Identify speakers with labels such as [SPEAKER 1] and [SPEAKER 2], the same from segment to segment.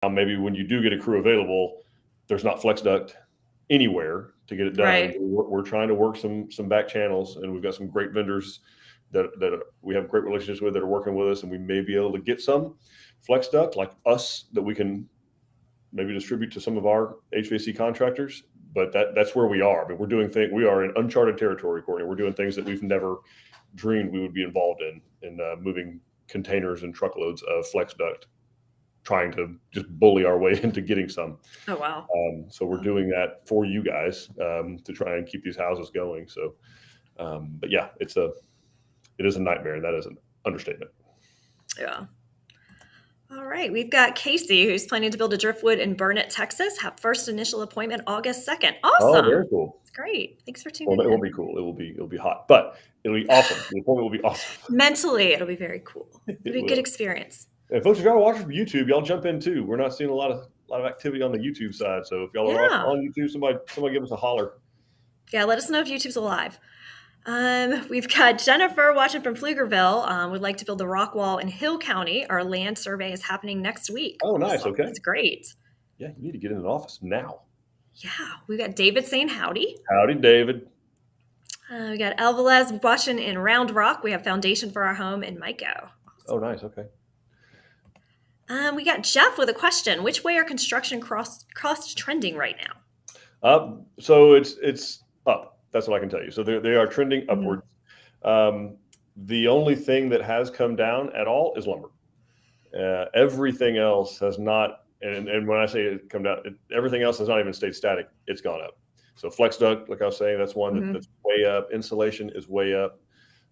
[SPEAKER 1] maybe when you do get a crew available, there's not flex duct anywhere to get it done.
[SPEAKER 2] Right.
[SPEAKER 1] We're trying to work some back channels, and we've got some great vendors that we have great relationships with that are working with us, and we may be able to get some flex duct like us that we can maybe distribute to some of our HVAC contractors. But that's where we are. I mean, we're doing things. We are in uncharted territory, Courtney. We're doing things that we've never dreamed we would be involved in moving containers and truckloads of flex duct, trying to just bully our way into getting some.
[SPEAKER 2] Oh, wow.
[SPEAKER 1] So we're doing that for you guys to try and keep these houses going. So, but yeah, it is a nightmare, and that is an understatement.
[SPEAKER 2] Yeah. All right. We've got Casey, who's planning to build a Driftwood in Burnett, Texas. Have first initial appointment August 2nd. Awesome.
[SPEAKER 1] Oh, very cool.
[SPEAKER 2] That's great. Thanks for tuning
[SPEAKER 1] Well,
[SPEAKER 2] in.
[SPEAKER 1] it will be cool. It'll be hot, but it'll be awesome. The appointment will be awesome.
[SPEAKER 2] Mentally, it'll be very cool. It'll be a good experience.
[SPEAKER 1] And folks, if y'all are watching from YouTube, y'all jump in too. We're not seeing a lot of activity on the YouTube side. So if y'all are on YouTube, somebody give us a holler.
[SPEAKER 2] Yeah, let us know if YouTube's alive. We've got Jennifer watching from Pflugerville. Would like to build the rock wall in Hill County. Our land survey is happening next week.
[SPEAKER 1] Oh, nice.
[SPEAKER 2] Awesome.
[SPEAKER 1] Okay.
[SPEAKER 2] That's great.
[SPEAKER 1] Yeah, you need to get in an office now.
[SPEAKER 2] Yeah, we got David saying howdy.
[SPEAKER 1] Howdy, David.
[SPEAKER 2] We got Alvarez watching in Round Rock. We have foundation for our home in Mico. Awesome.
[SPEAKER 1] Oh, nice. Okay.
[SPEAKER 2] We got Jeff with a question. Which way are construction costs trending right now?
[SPEAKER 1] So it's up. That's what I can tell you. So they are trending upwards. The only thing that has come down at all is lumber. Everything else has not. And when I say it come down, everything else has not even stayed static. It's gone up. So flex duct, like I was saying, that's one that's way up. Insulation is way up.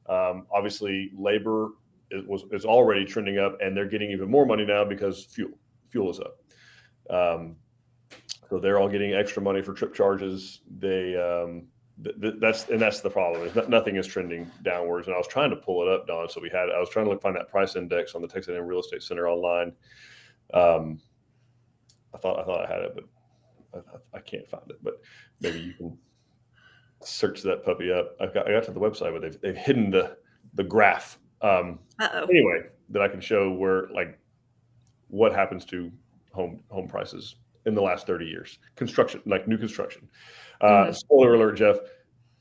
[SPEAKER 1] Obviously, labor is already trending up, and they're getting even more money now because fuel is up. So they're all getting extra money for trip charges. That's the problem. Is nothing is trending downwards. And I was trying to pull it up, Don. So I was trying to find that price index on the Texas A&M Real Estate Center online. I thought I had it, but I can't find it. But maybe you can search that puppy up. I got to the website, but they've hidden the graph. Anyway, that I can show where what happens to home prices in the last 30 years. Construction, like new construction. Spoiler alert, Jeff,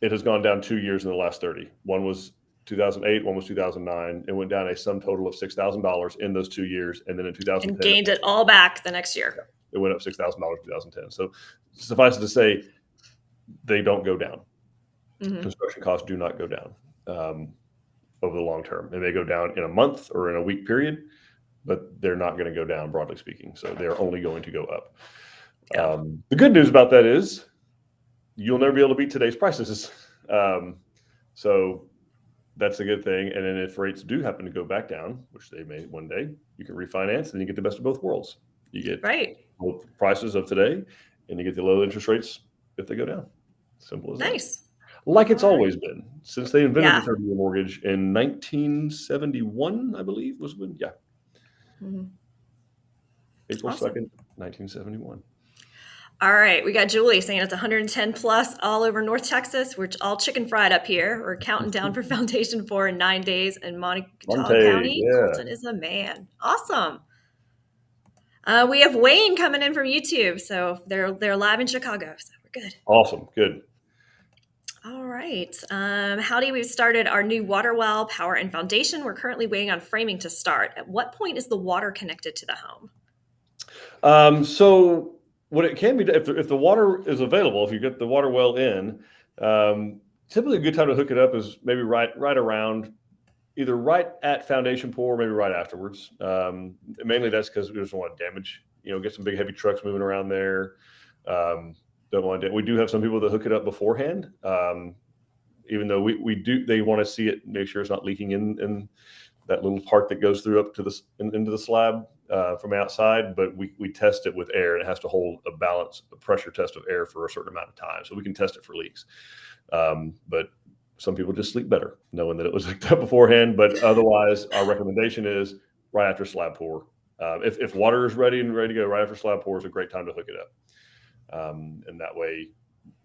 [SPEAKER 1] it has gone down 2 years in the last 30. One was 2008, one was 2009. It went down a sum total of $6,000 in those 2 years. And then in 2010.
[SPEAKER 2] And gained it all back the next year.
[SPEAKER 1] It went up $6,000 in 2010. So suffice it to say, they don't go down. Construction costs do not go down over the long term. They may go down in a month or in a week period, but they're not going to go down, broadly speaking. So they're only going to go up. Yeah. The good news about that is you'll never be able to beat today's prices. So that's a good thing. And then if rates do happen to go back down, which they may one day, you can refinance and you get the best of both worlds. You get both prices of today and you get the low interest rates if they go down. Simple as that. Like it's always been since they invented the 30-year mortgage in 1971, I believe was when, April 2nd, 1971.
[SPEAKER 2] All right. We got Julie saying it's 110 plus all over North Texas. We're all chicken fried up here. We're counting down for foundation for in 9 days in Montague County. Colton is a man. Awesome. We have Wayne coming in from YouTube. So they're live in Chicago. So we're good.
[SPEAKER 1] Awesome. Good.
[SPEAKER 2] All right. Howdy, we've started our new water well, power, and foundation. We're currently waiting on framing to start. At what point is the water connected to the home?
[SPEAKER 1] So what it can be, if the water is available, if you get the water well in, typically a good time to hook it up is maybe right around, either right at foundation pour, or maybe right afterwards. Mainly that's because we just don't want to damage, get some big heavy trucks moving around there. Don't want to. We do have some people that hook it up beforehand, even though we do. They want to see it, make sure it's not leaking in that little part that goes through up to into the slab from outside. But we test it with air, and it has to hold a pressure test of air for a certain amount of time, so we can test it for leaks. But some people just sleep better knowing that it was hooked up beforehand. But otherwise, our recommendation is right after slab pour. If water is ready to go, right after slab pour is a great time to hook it up. And that way,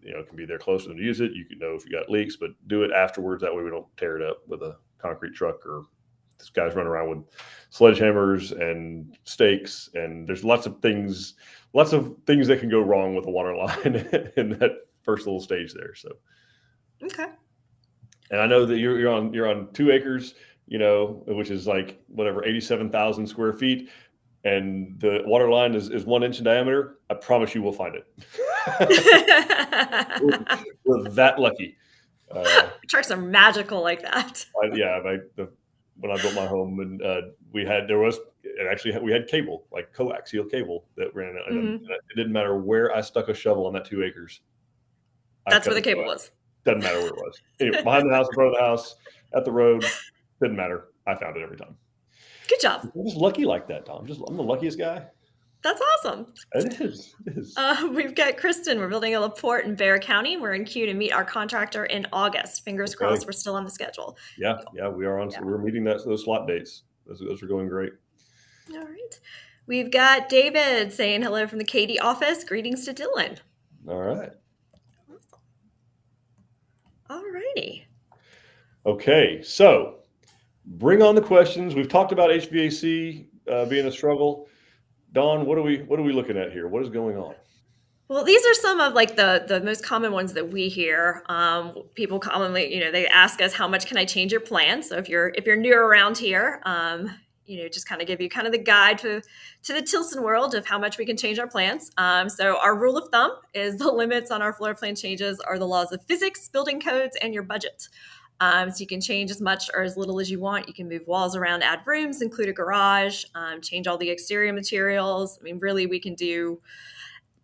[SPEAKER 1] it can be there close to them to use it. You can know if you got leaks, but do it afterwards. That way we don't tear it up with a concrete truck or This guy's running around with sledgehammers and stakes, and there's lots of things that can go wrong with a water line in that first little stage there. So,
[SPEAKER 2] okay.
[SPEAKER 1] And I know that you're on 2 acres, which is like whatever 87,000 square feet, and the water line is 1 inch in diameter. I promise you, we'll find it. we're that lucky.
[SPEAKER 2] Trucks are magical like that.
[SPEAKER 1] When I built my home, and we had cable, like coaxial cable that ran. And it didn't matter where I stuck a shovel on that 2 acres.
[SPEAKER 2] That's where the cable was.
[SPEAKER 1] Doesn't matter where it was. Anyway, behind the house, in front of the house, at the road, didn't matter. I found it every time.
[SPEAKER 2] Good job.
[SPEAKER 1] I'm just lucky like that, Tom. I'm the luckiest guy.
[SPEAKER 2] That's awesome.
[SPEAKER 1] It is.
[SPEAKER 2] We've got Kristen. We're building a LaPorte in Bexar County. We're in queue to meet our contractor in August. Fingers crossed, we're still on the schedule.
[SPEAKER 1] Yeah, we are on. Yeah. We're meeting those slot dates. Those are going great.
[SPEAKER 2] All right. We've got David saying hello from the Katy office. Greetings to Dylan.
[SPEAKER 1] All right.
[SPEAKER 2] All righty.
[SPEAKER 1] Okay, so bring on the questions. We've talked about HVAC being a struggle. Dawn, what are we looking at here? What is going on?
[SPEAKER 2] Well, these are some of like the most common ones that we hear. People commonly, they ask us, how much can I change your plan? So if you're new around here, just kind of give you kind of the guide to the Tilson world of how much we can change our plans. So our rule of thumb is the limits on our floor plan changes are the laws of physics, building codes, and your budget. So you can change as much or as little as you want. You can move walls around, add rooms, include a garage, change all the exterior materials. I mean, really, we can do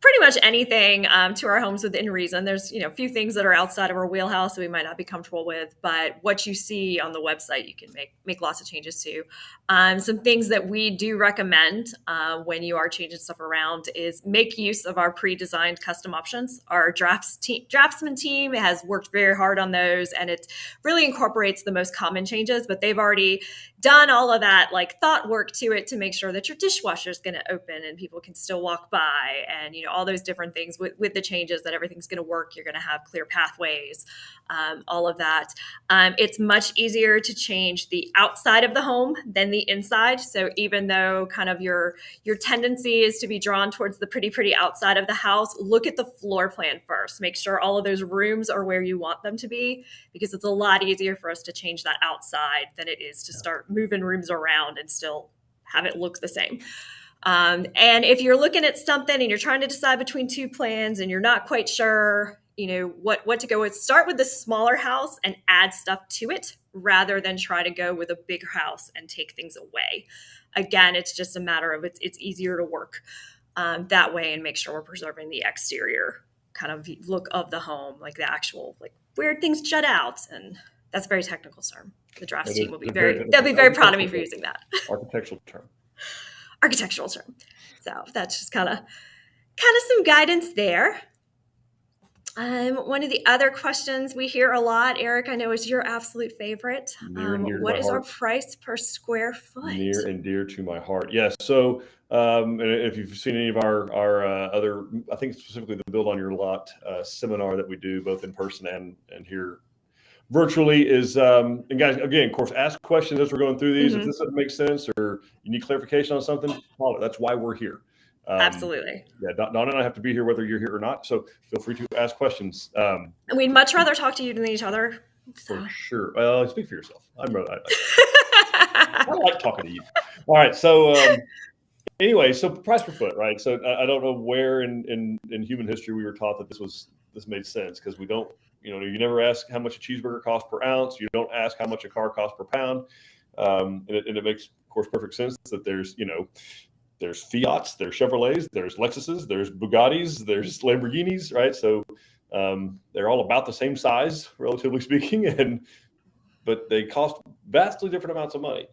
[SPEAKER 2] pretty much anything to our homes within reason. There's, a few things that are outside of our wheelhouse that we might not be comfortable with, but what you see on the website, you can make lots of changes to. Some things that we do recommend when you are changing stuff around is make use of our pre-designed custom options. Our draftsman team has worked very hard on those, and it really incorporates the most common changes, but they've already done all of that like thought work to it to make sure that your dishwasher is going to open and people can still walk by, and all those different things with the changes, that everything's going to work. You're going to have clear pathways, all of that. It's much easier to change the outside of the home than the inside. So even though kind of your tendency is to be drawn towards the pretty outside of the house, look at the floor plan first. Make sure all of those rooms are where you want them to be, because it's a lot easier for us to change that outside than it is to start moving rooms around and still have it look the same. And if you're looking at something and you're trying to decide between 2 plans and you're not quite sure, what to go with, start with the smaller house and add stuff to it rather than try to go with a bigger house and take things away. Again, it's just a matter of it's easier to work that way and make sure we're preserving the exterior kind of look of the home, like the actual like weird things jut out. And that's a very technical term. The drafts team will be they'll be very proud of me for using that.
[SPEAKER 1] Architectural term.
[SPEAKER 2] So that's just kind of some guidance there. One of the other questions we hear a lot, Eric, I know is your absolute favorite. What is our price per square foot?
[SPEAKER 1] Near and dear to my heart. Yes. So, and if you've seen any of our other, I think specifically the Build on Your Lot seminar that we do both in person and here virtually is, and guys, again, of course, ask questions as we're going through these. If this doesn't make sense or you need clarification on something, call it. That's why we're here.
[SPEAKER 2] Absolutely.
[SPEAKER 1] Yeah, Dawn and I have to be here whether you're here or not. So feel free to ask questions.
[SPEAKER 2] And we'd much rather talk to you than each other.
[SPEAKER 1] For sure. Well, speak for yourself. I like talking to you. All right. So anyway, so price per foot, right? So I don't know where in human history we were taught that this made sense, because we don't. You never ask how much a cheeseburger costs per ounce. You don't ask how much a car costs per pound. And it makes, of course, perfect sense that there's Fiats, there's Chevrolets, there's Lexuses, there's Bugattis, there's Lamborghinis, right? So they're all about the same size, relatively speaking, but they cost vastly different amounts of money.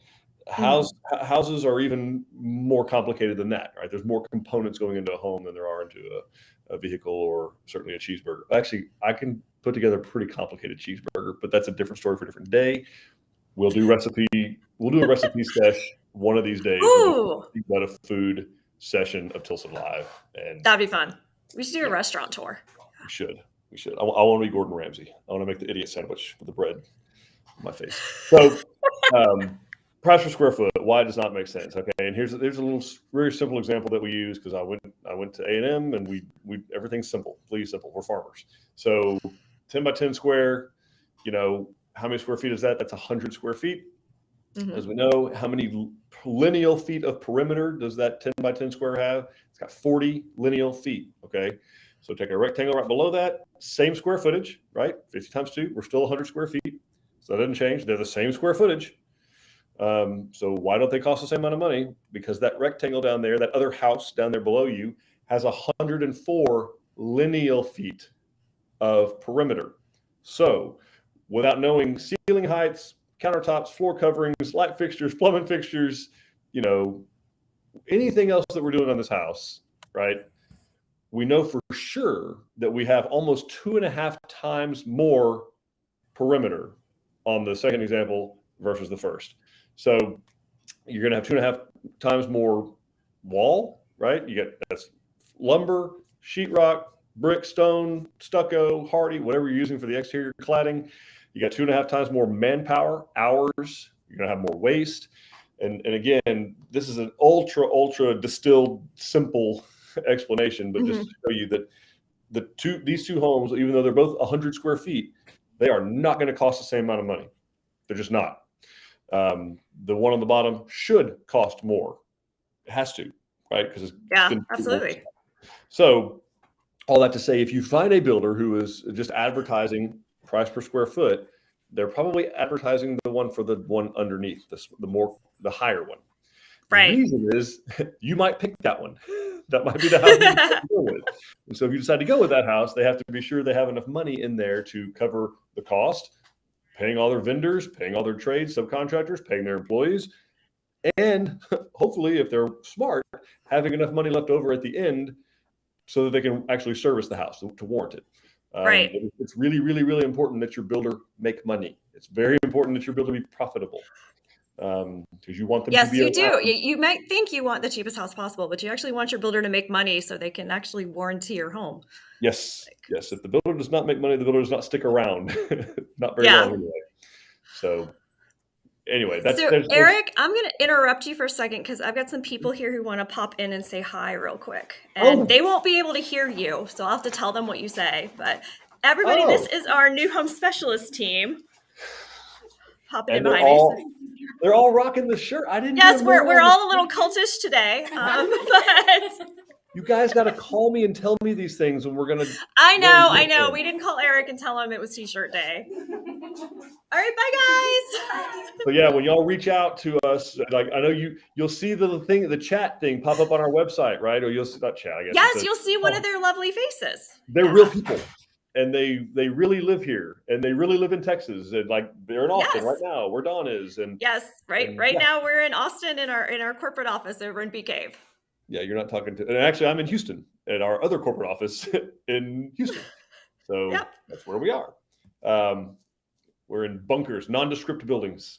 [SPEAKER 1] Houses are even more complicated than that, right? There's more components going into a home than there are into a vehicle, or certainly a cheeseburger. Actually, I can put together a pretty complicated cheeseburger, but that's a different story for a different day. We'll do a recipe sesh one of these days. We'll do a food session of Tilson Live, and
[SPEAKER 2] that'd be fun. We should do a restaurant tour.
[SPEAKER 1] We should. I want to be Gordon Ramsay. I want to make the idiot sandwich with the bread on my face. So price per square foot, why it does not make sense. Okay, and here's a little very simple example that we use because I went to A&M and we everything's simple, please simple. We're farmers, so 10 by 10 square. How many square feet is that? That's 100 square feet. Mm-hmm. As we know, how many lineal feet of perimeter does that 10 by 10 square have? It's got 40 lineal feet. Okay, so take a rectangle right below that, same square footage, right? 50 times 2, we're still 100 square feet. So that doesn't change. They're the same square footage. So why don't they cost the same amount of money? Because that rectangle down there, that other house down there below you, has 104 lineal feet of perimeter. So without knowing ceiling heights, countertops, floor coverings, light fixtures, plumbing fixtures, anything else that we're doing on this house, right? We know for sure that we have almost 2.5 times more perimeter on the second example versus the first. So you're going to have 2.5 times more wall, right? That's lumber, sheetrock, brick, stone, stucco, hardy, whatever you're using for the exterior cladding. You got 2.5 times more manpower, hours. You're going to have more waste. And again, this is an ultra distilled, simple explanation, but just to show you that these two homes, even though they're both 100 square feet, they are not going to cost the same amount of money. They're just not. The one on the bottom should cost more. It has to, right? Because
[SPEAKER 2] absolutely.
[SPEAKER 1] So all that to say, if you find a builder who is just advertising price per square foot, they're probably advertising the one for the one underneath, the higher one.
[SPEAKER 2] Right.
[SPEAKER 1] The reason is you might pick that one. That might be the house you go with. And so if you decide to go with that house, they have to be sure they have enough money in there to cover the cost, paying all their vendors, paying all their trades, subcontractors, paying their employees, and hopefully, if they're smart, having enough money left over at the end so that they can actually service the house to warrant it.
[SPEAKER 2] Right.
[SPEAKER 1] It's really, really, really important that your builder make money. It's very important that your builder be profitable. Because you want them to be
[SPEAKER 2] you do. You might think you want the cheapest house possible, but you actually want your builder to make money so they can actually warranty your home.
[SPEAKER 1] Yes. If the builder does not make money, the builder does not stick around. Not very long anyway. So anyway,
[SPEAKER 2] Eric, I'm going to interrupt you for a second because I've got some people here who want to pop in and say hi real quick. And they won't be able to hear you, so I'll have to tell them what you say. But everybody, this is our new home specialist team. Popping in behind me.
[SPEAKER 1] They're all rocking the shirt. I didn't.
[SPEAKER 2] Yes, we're all a little cultish today. But
[SPEAKER 1] you guys got to call me and tell me these things when we're gonna.
[SPEAKER 2] I know. We didn't call Eric and tell him it was T-shirt day. All right, bye guys.
[SPEAKER 1] So yeah, when y'all reach out to us, like I know you'll see the chat thing pop up on our website, right? Or you'll see that chat. I guess.
[SPEAKER 2] Yes, you'll see one of their lovely faces.
[SPEAKER 1] They're real people. And they really live here, and they really live in Texas, and like they're in Austin right now, where Dawn is, and
[SPEAKER 2] now we're in Austin in our corporate office over in Bee Cave.
[SPEAKER 1] Yeah, you're not talking to, and actually I'm in Houston at our other corporate office in Houston, so that's where we are. We're in bunkers, nondescript buildings.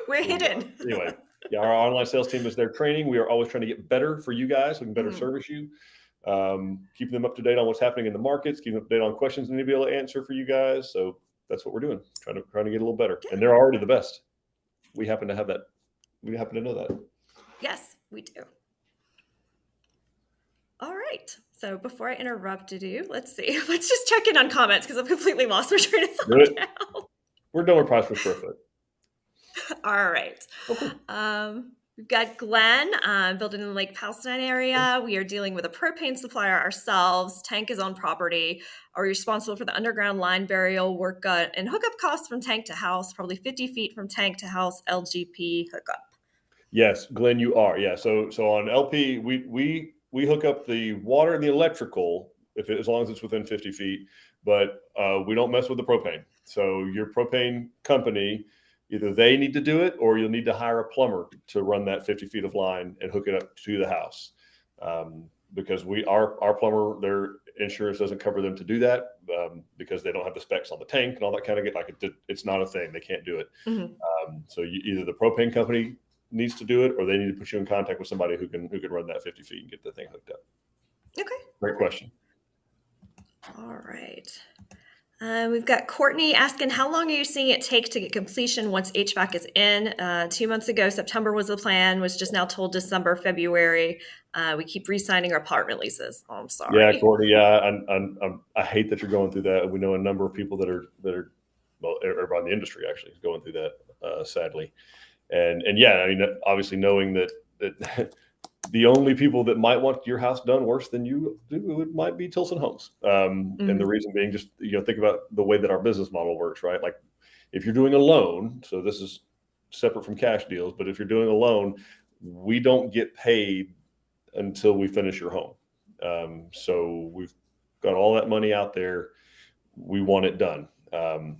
[SPEAKER 2] We're hidden.
[SPEAKER 1] Anyway, our online sales team is there training. We are always trying to get better for you guys. We can better service you. Keeping them up to date on what's happening in the markets, keeping them up to date on questions we need to be able to answer for you guys. So that's what we're doing, trying to get a little better. And they're already the best. We happen to have that. We happen to know that.
[SPEAKER 2] Yes, we do. All right. So before I interrupted you, let's see. Let's just check in on comments because I've completely lost my train of thought now.
[SPEAKER 1] We're done with price per square foot.
[SPEAKER 2] All right. Okay. We've got Glenn building in the Lake Palestine area. We are dealing with a propane supplier ourselves. Tank is on property. Are responsible for the underground line burial, work and hookup costs from tank to house, probably 50 feet from tank to house, LGP hookup.
[SPEAKER 1] Yes, Glenn, you are. Yeah. So on LP, we hook up the water and the electrical as long as it's within 50 feet, but we don't mess with the propane. So your propane company, either they need to do it or you'll need to hire a plumber to run that 50 feet of line and hook it up to the house. Because our plumber, their insurance doesn't cover them to do that because they don't have the specs on the tank and all that kind of it's not a thing. They can't do it. Mm-hmm. So either the propane company needs to do it or they need to put you in contact with somebody who can run that 50 feet and get the thing hooked up.
[SPEAKER 2] Okay.
[SPEAKER 1] Great question.
[SPEAKER 2] All right. We've got Courtney asking, how long are you seeing it take to get completion once HVAC is in? 2 months ago, September was the plan, was just now told December, February. We keep re-signing our apartment leases. Oh, I'm
[SPEAKER 1] Yeah,
[SPEAKER 2] sorry.
[SPEAKER 1] Courtney. Yeah, I hate that you're going through that. We know a number of people that are well, everybody in the industry actually is going through that, sadly. And yeah, I mean, obviously knowing that the only people that might want your house done worse than you do, it might be Tilson Homes. And the reason being, just think about the way that our business model works, right? Like if you're doing a loan, so this is separate from cash deals, but if you're doing a loan, we don't get paid until we finish your home. So we've got all that money out there. We want it done.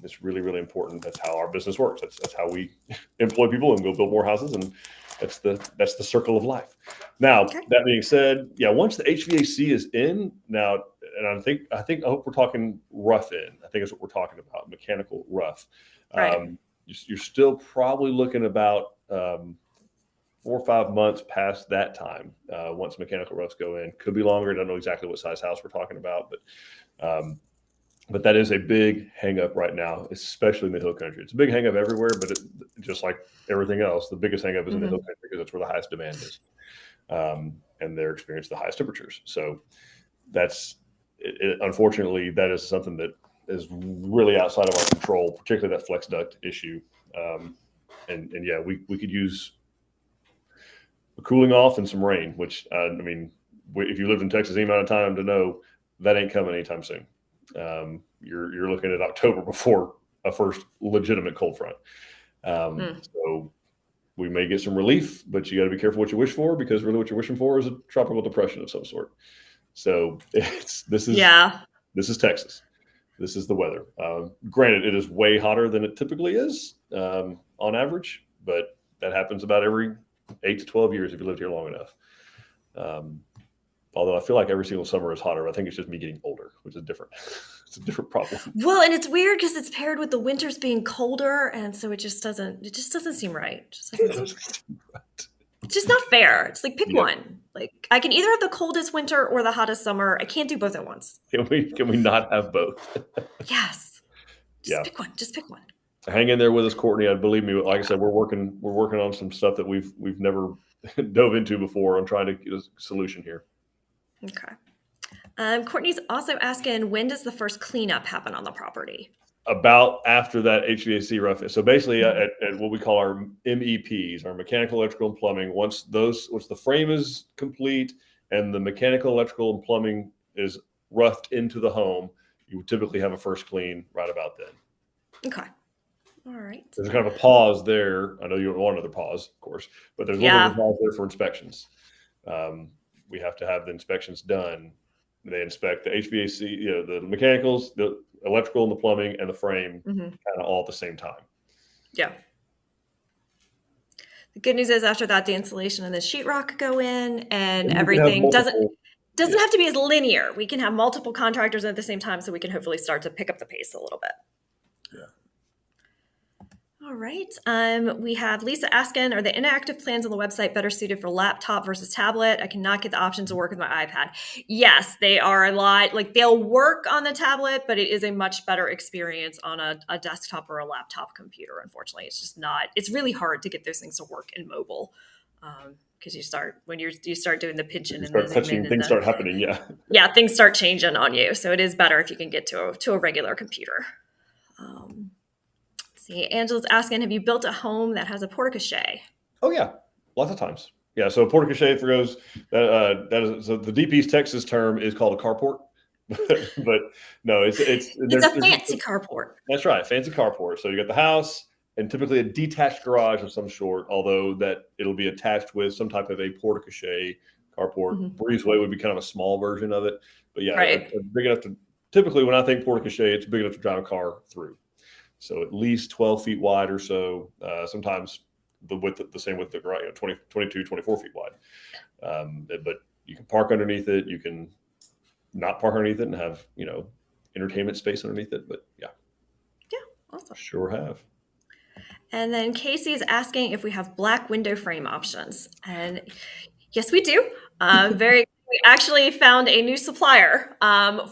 [SPEAKER 1] It's really, really important. That's how our business works. That's how we employ people and go build more houses, and that's the circle of life. Now, that being said, yeah, once the HVAC is in now, and I hope we're talking rough in. I think that's what we're talking about, mechanical rough.
[SPEAKER 2] Right.
[SPEAKER 1] You're still probably looking about 4 or 5 months past that time. Once mechanical roughs go in, could be longer. I don't know exactly what size house we're talking about, but that is a big hang up right now, especially in the hill country. It's a big hang up everywhere, but just like everything else, the biggest hang up is in the hill country because that's where the highest demand is. And they're experiencing the highest temperatures. So unfortunately, that is something that is really outside of our control, particularly that flex duct issue. And yeah, we could use a cooling off and some rain, which if you lived in Texas any amount of time to know that ain't coming anytime soon. You're looking at October before a first legitimate cold front. So we may get some relief, but you got to be careful what you wish for, because really what you're wishing for is a tropical depression of some sort. So this is Texas. This is the weather. Granted, it is way hotter than it typically is on average, but that happens about every 8 to 12 years if you lived here long enough. Although I feel like every single summer is hotter. I think it's just me getting older, which is different. It's a different problem.
[SPEAKER 2] Well, and it's weird because it's paired with the winters being colder, and so it just doesn't seem right. It's just not fair. It's like, pick one. Like, I can either have the coldest winter or the hottest summer. I can't do both at once.
[SPEAKER 1] Can we not have both?
[SPEAKER 2] Yes. Pick one. Just pick one.
[SPEAKER 1] Hang in there with us, Courtney. I believe me. Like I said, we're working on some stuff that we've never dove into before. I'm trying to get a solution here.
[SPEAKER 2] Okay. Courtney's also asking, when does the first cleanup happen on the property?
[SPEAKER 1] About after that HVAC rough. So basically, at what we call our MEPs, our mechanical, electrical, and plumbing. Once the frame is complete and the mechanical, electrical, and plumbing is roughed into the home, you would typically have a first clean right about then.
[SPEAKER 2] Okay. All right.
[SPEAKER 1] There's kind of a pause there. I know you don't want another pause, of course, but there's a little bit of a pause there for inspections. We have to have the inspections done. They inspect the HVAC, the mechanicals, the electrical, and the plumbing, and the frame kind of all at the same time.
[SPEAKER 2] Yeah. The good news is after that, the insulation and the sheetrock go in, and everything doesn't have to be as linear. We can have multiple contractors at the same time, so we can hopefully start to pick up the pace a little bit.
[SPEAKER 1] Yeah.
[SPEAKER 2] All right. We have Lisa asking, are the inactive plans on the website better suited for laptop versus tablet? I cannot get the option to work with my iPad. Yes, they are a lot. Like, they'll work on the tablet, but it is a much better experience on a desktop or a laptop computer. Unfortunately, it's just not. It's really hard to get those things to work in mobile. Because you start doing the pinch in and the zoom in,
[SPEAKER 1] things start happening.
[SPEAKER 2] Yeah, things start changing on you. So it is better if you can get to a regular computer. See, Angela's asking, have you built a home that has a porte-cochere?
[SPEAKER 1] Oh yeah, lots of times. Yeah, so porte-cochere, for those that is, so the DP's Texas term is called a carport, but no, it's
[SPEAKER 2] a fancy carport.
[SPEAKER 1] That's right, fancy carport. So you got the house and typically a detached garage of some sort, although that it'll be attached with some type of a porte-cochere carport. Breezeway would be kind of a small version of it, but yeah,
[SPEAKER 2] right.
[SPEAKER 1] Big enough to. Typically, when I think porte-cochere, it's big enough to drive a car through. So at least 12 feet wide or so. Sometimes the same width, the garage, 20, 22, 24 feet wide. But you can park underneath it. You can not park underneath it and have, entertainment space underneath it. But yeah.
[SPEAKER 2] Yeah, awesome.
[SPEAKER 1] Sure have.
[SPEAKER 2] And then Casey is asking if we have black window frame options. And yes, we do. We actually found a new supplier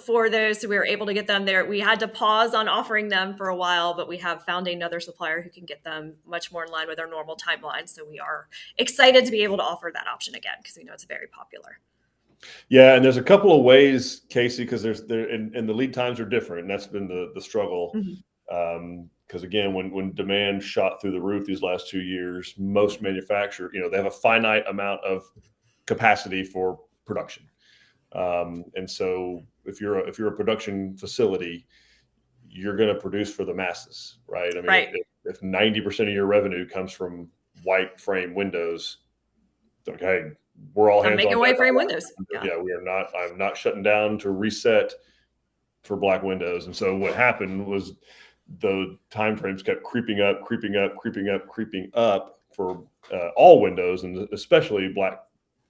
[SPEAKER 2] for those. So we were able to get them there. We had to pause on offering them for a while, but we have found another supplier who can get them much more in line with our normal timeline. So we are excited to be able to offer that option again because we know it's very popular.
[SPEAKER 1] Yeah, and there's a couple of ways, Casey, because and the lead times are different, and that's been the struggle. Because again, when demand shot through the roof these last 2 years, most manufacturers, they have a finite amount of capacity for production, and so if you're a production facility, you're going to produce for the masses, right? I mean, if 90% of your revenue comes from white frame windows, okay, we're all
[SPEAKER 2] I'm
[SPEAKER 1] hands
[SPEAKER 2] making
[SPEAKER 1] on
[SPEAKER 2] white
[SPEAKER 1] deck.
[SPEAKER 2] frame windows.
[SPEAKER 1] Yeah, we are not. I'm not shutting down to reset for black windows. And so what happened was the timeframes kept creeping up for all windows, and especially black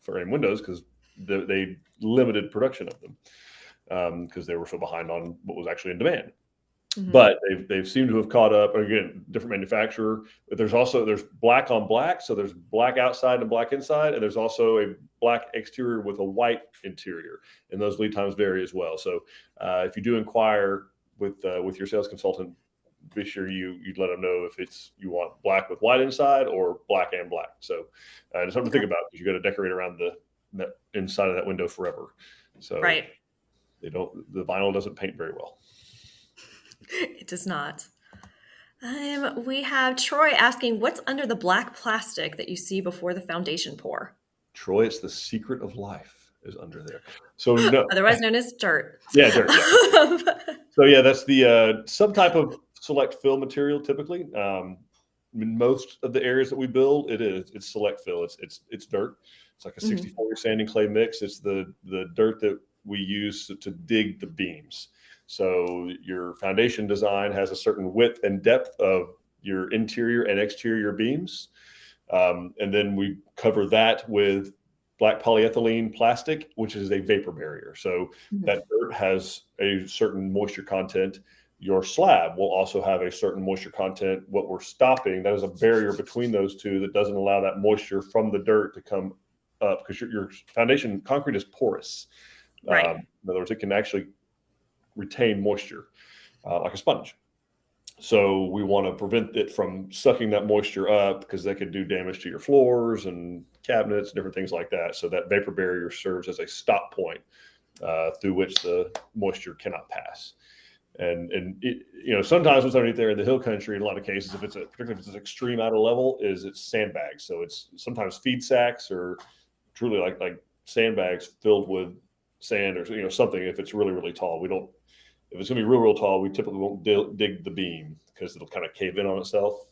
[SPEAKER 1] frame windows, because they limited production of them because they were so behind on what was actually in demand. But they've seemed to have caught up. Again, different manufacturer. But there's black on black, so there's black outside and black inside, and there's also a black exterior with a white interior, and those lead times vary as well. So if you do inquire with your sales consultant, be sure you'd let them know if you want black with white inside or black and black. So it's something to think about, because you got to decorate around the inside of that window forever. So the vinyl doesn't paint very well.
[SPEAKER 2] It does not. We have Troy asking, what's under the black plastic that you see before the foundation pour?
[SPEAKER 1] Troy, it's the secret of life is under there. So
[SPEAKER 2] otherwise known as dirt.
[SPEAKER 1] Yeah, dirt. Yeah. So yeah, that's the subtype of select fill material. Typically, in most of the areas that we build, it's select fill. It's dirt. It's like a 64 sand and clay mix. It's the dirt that we use to dig the beams. So your foundation design has a certain width and depth of your interior and exterior beams. And then we cover that with black polyethylene plastic, which is a vapor barrier. So that dirt has a certain moisture content. Your slab will also have a certain moisture content. What we're stopping, that is a barrier between those two that doesn't allow that moisture from the dirt to come up, because your foundation concrete is porous. In other words, it can actually retain moisture like a sponge. So we want to prevent it from sucking that moisture up, because that could do damage to your floors and cabinets, different things like that. So that vapor barrier serves as a stop point through which the moisture cannot pass. And it, sometimes what's underneath there in the hill country, in a lot of cases, particularly if it's an extreme out of level, it's sandbags. So it's sometimes feed sacks, or truly like sandbags filled with sand, or something. If it's really, really tall, if it's going to be real, real tall, we typically won't dig the beam, because it'll kind of cave in on itself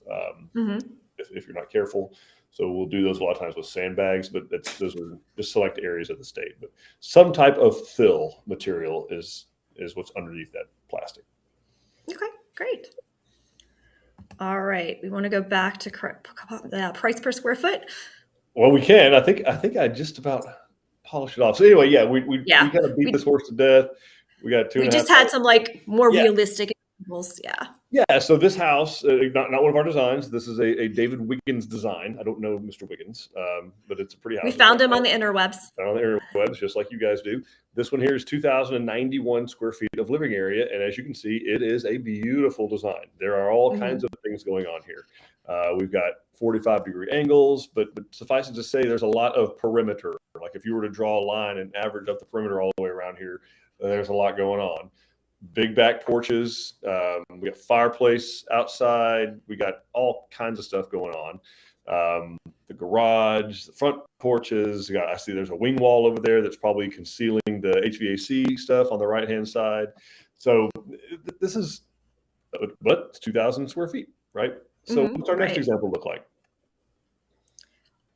[SPEAKER 1] if you're not careful. So we'll do those a lot of times with sandbags, but those are just select areas of the state. But some type of fill material is what's underneath that plastic.
[SPEAKER 2] Okay, great. All right, we want to go back to price per square foot.
[SPEAKER 1] Well, we can. I think I just about polished it off. So anyway, yeah, we kind of beat this horse to death. We got two.
[SPEAKER 2] We just had some more realistic examples.
[SPEAKER 1] Yeah. So this house, not one of our designs. This is a David Wiggins design. I don't know Mr. Wiggins, but it's a pretty house.
[SPEAKER 2] We found him on the interwebs.
[SPEAKER 1] On the interwebs, just like you guys do. This one here is 2,091 square feet of living area, and as you can see, it is a beautiful design. There are all kinds of things going on here. We've got 45-degree angles, but suffice it to say, there's a lot of perimeter. Like if you were to draw a line and average up the perimeter all the way around here, there's a lot going on. Big back porches. We got fireplace outside. We got all kinds of stuff going on. The garage, the front porches. I see there's a wing wall over there that's probably concealing the HVAC stuff on the right-hand side. So this is, but it's 2,000 square feet, right? So what's our next example look like?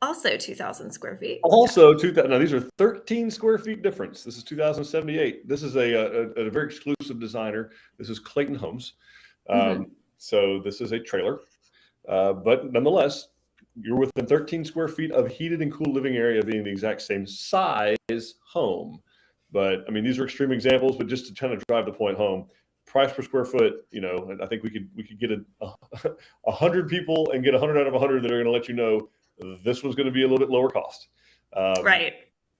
[SPEAKER 2] Also 2,000 square feet.
[SPEAKER 1] Also 2,000. Now these are 13 square feet difference. This is 2,078. This is a very exclusive designer. This is Clayton Homes. So this is a trailer, but nonetheless, you're within 13 square feet of heated and cool living area, being the exact same size home. But I mean, these are extreme examples, but just to kind of drive the point home, price per square foot, I think we could get 100 people and get 100 out of 100 that are going to let you know this was going to be a little bit lower cost.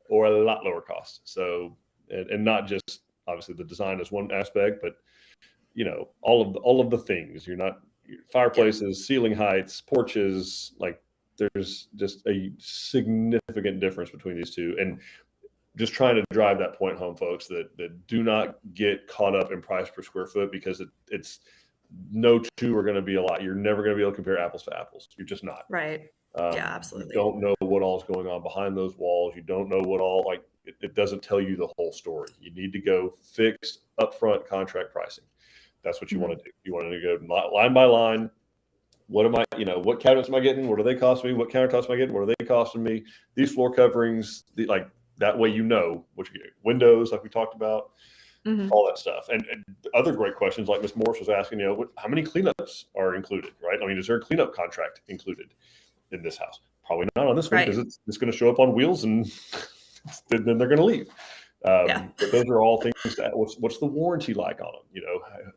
[SPEAKER 1] or a lot lower cost. So, and not just obviously the design is one aspect, but all of the things. You're not fireplaces, ceiling heights, porches. Like there's just a significant difference between these two, and just trying to drive that point home, folks, that do not get caught up in price per square foot, because it's no two are going to be alike. You're never going to be able to compare apples to apples. You're just not.
[SPEAKER 2] Right. Yeah, absolutely.
[SPEAKER 1] You don't know what all's going on behind those walls. You don't know what all, like, it doesn't tell you the whole story. You need to go fixed upfront contract pricing. That's what you want to do. You want to go line by line. What am I, what cabinets am I getting? What do they cost me? What countertops am I getting? What are they costing me? These floor coverings, that way, what you get. Windows, like we talked about, all that stuff. And other great questions, like Ms. Morris was asking, how many cleanups are included, right? I mean, is there a cleanup contract included in this house? Probably not on this one, because it's going to show up on wheels and then they're going to leave. But those are all things what's the warranty like on them?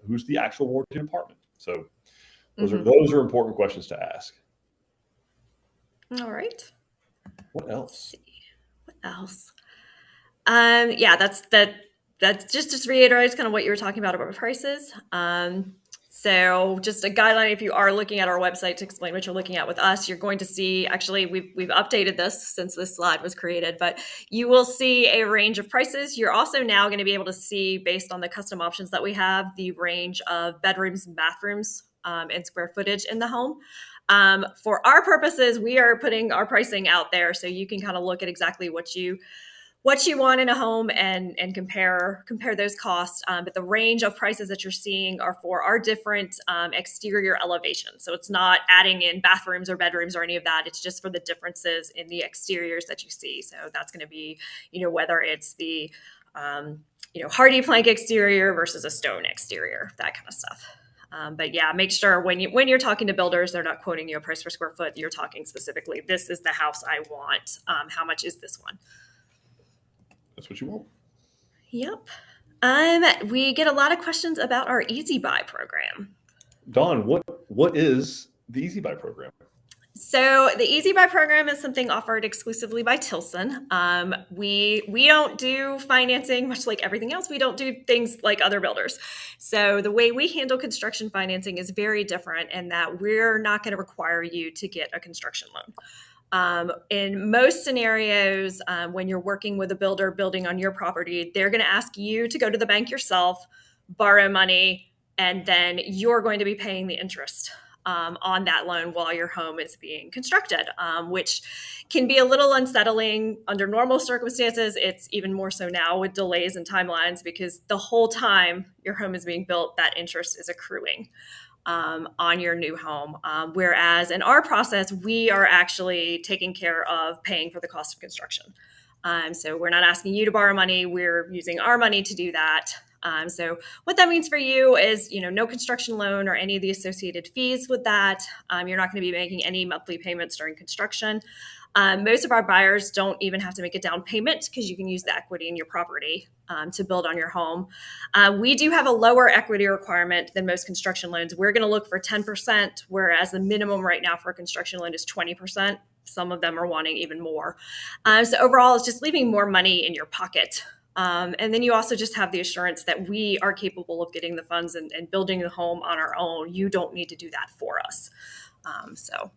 [SPEAKER 1] Who's the actual warranty department? So those are important questions to ask.
[SPEAKER 2] All right.
[SPEAKER 1] What else?
[SPEAKER 2] What else? That's just reiterates kind of what you were talking about prices. So just a guideline, if you are looking at our website to explain what you're looking at with us, you're going to see, actually, we've updated this since this slide was created, but you will see a range of prices. You're also now going to be able to see, based on the custom options that we have, the range of bedrooms and bathrooms and square footage in the home. For our purposes, we are putting our pricing out there so you can kind of look at exactly what you want in a home and compare those costs. But the range of prices that you're seeing are for our different exterior elevations. So it's not adding in bathrooms or bedrooms or any of that. It's just for the differences in the exteriors that you see. So that's going to be, whether it's the, hardy plank exterior versus a stone exterior, that kind of stuff. But yeah, make sure when you're talking to builders, they're not quoting you a price per square foot. You're talking specifically, this is the house I want. How much is this one?
[SPEAKER 1] That's what you want.
[SPEAKER 2] Yep. We get a lot of questions about our Easy Buy program.
[SPEAKER 1] Dawn, what is the Easy Buy program?
[SPEAKER 2] So the Easy Buy program is something offered exclusively by Tilson. We don't do financing, much like everything else. We don't do things like other builders. So the way we handle construction financing is very different in that we're not going to require you to get a construction loan. In most scenarios, when you're working with a builder building on your property, they're going to ask you to go to the bank yourself, borrow money, and then you're going to be paying the interest on that loan while your home is being constructed, which can be a little unsettling under normal circumstances. It's even more so now with delays and timelines, because the whole time your home is being built, that interest is accruing on your new home. Whereas in our process, we are actually taking care of paying for the cost of construction. So we're not asking you to borrow money. We're using our money to do that. So what that means for you is, no construction loan or any of the associated fees with that. You're not going to be making any monthly payments during construction. Most of our buyers don't even have to make a down payment, because you can use the equity in your property to build on your home. We do have a lower equity requirement than most construction loans. We're going to look for 10%, whereas the minimum right now for a construction loan is 20%. Some of them are wanting even more. So overall, it's just leaving more money in your pocket. And then you also just have the assurance that we are capable of getting the funds and building the home on our own. You don't need to do that for us. So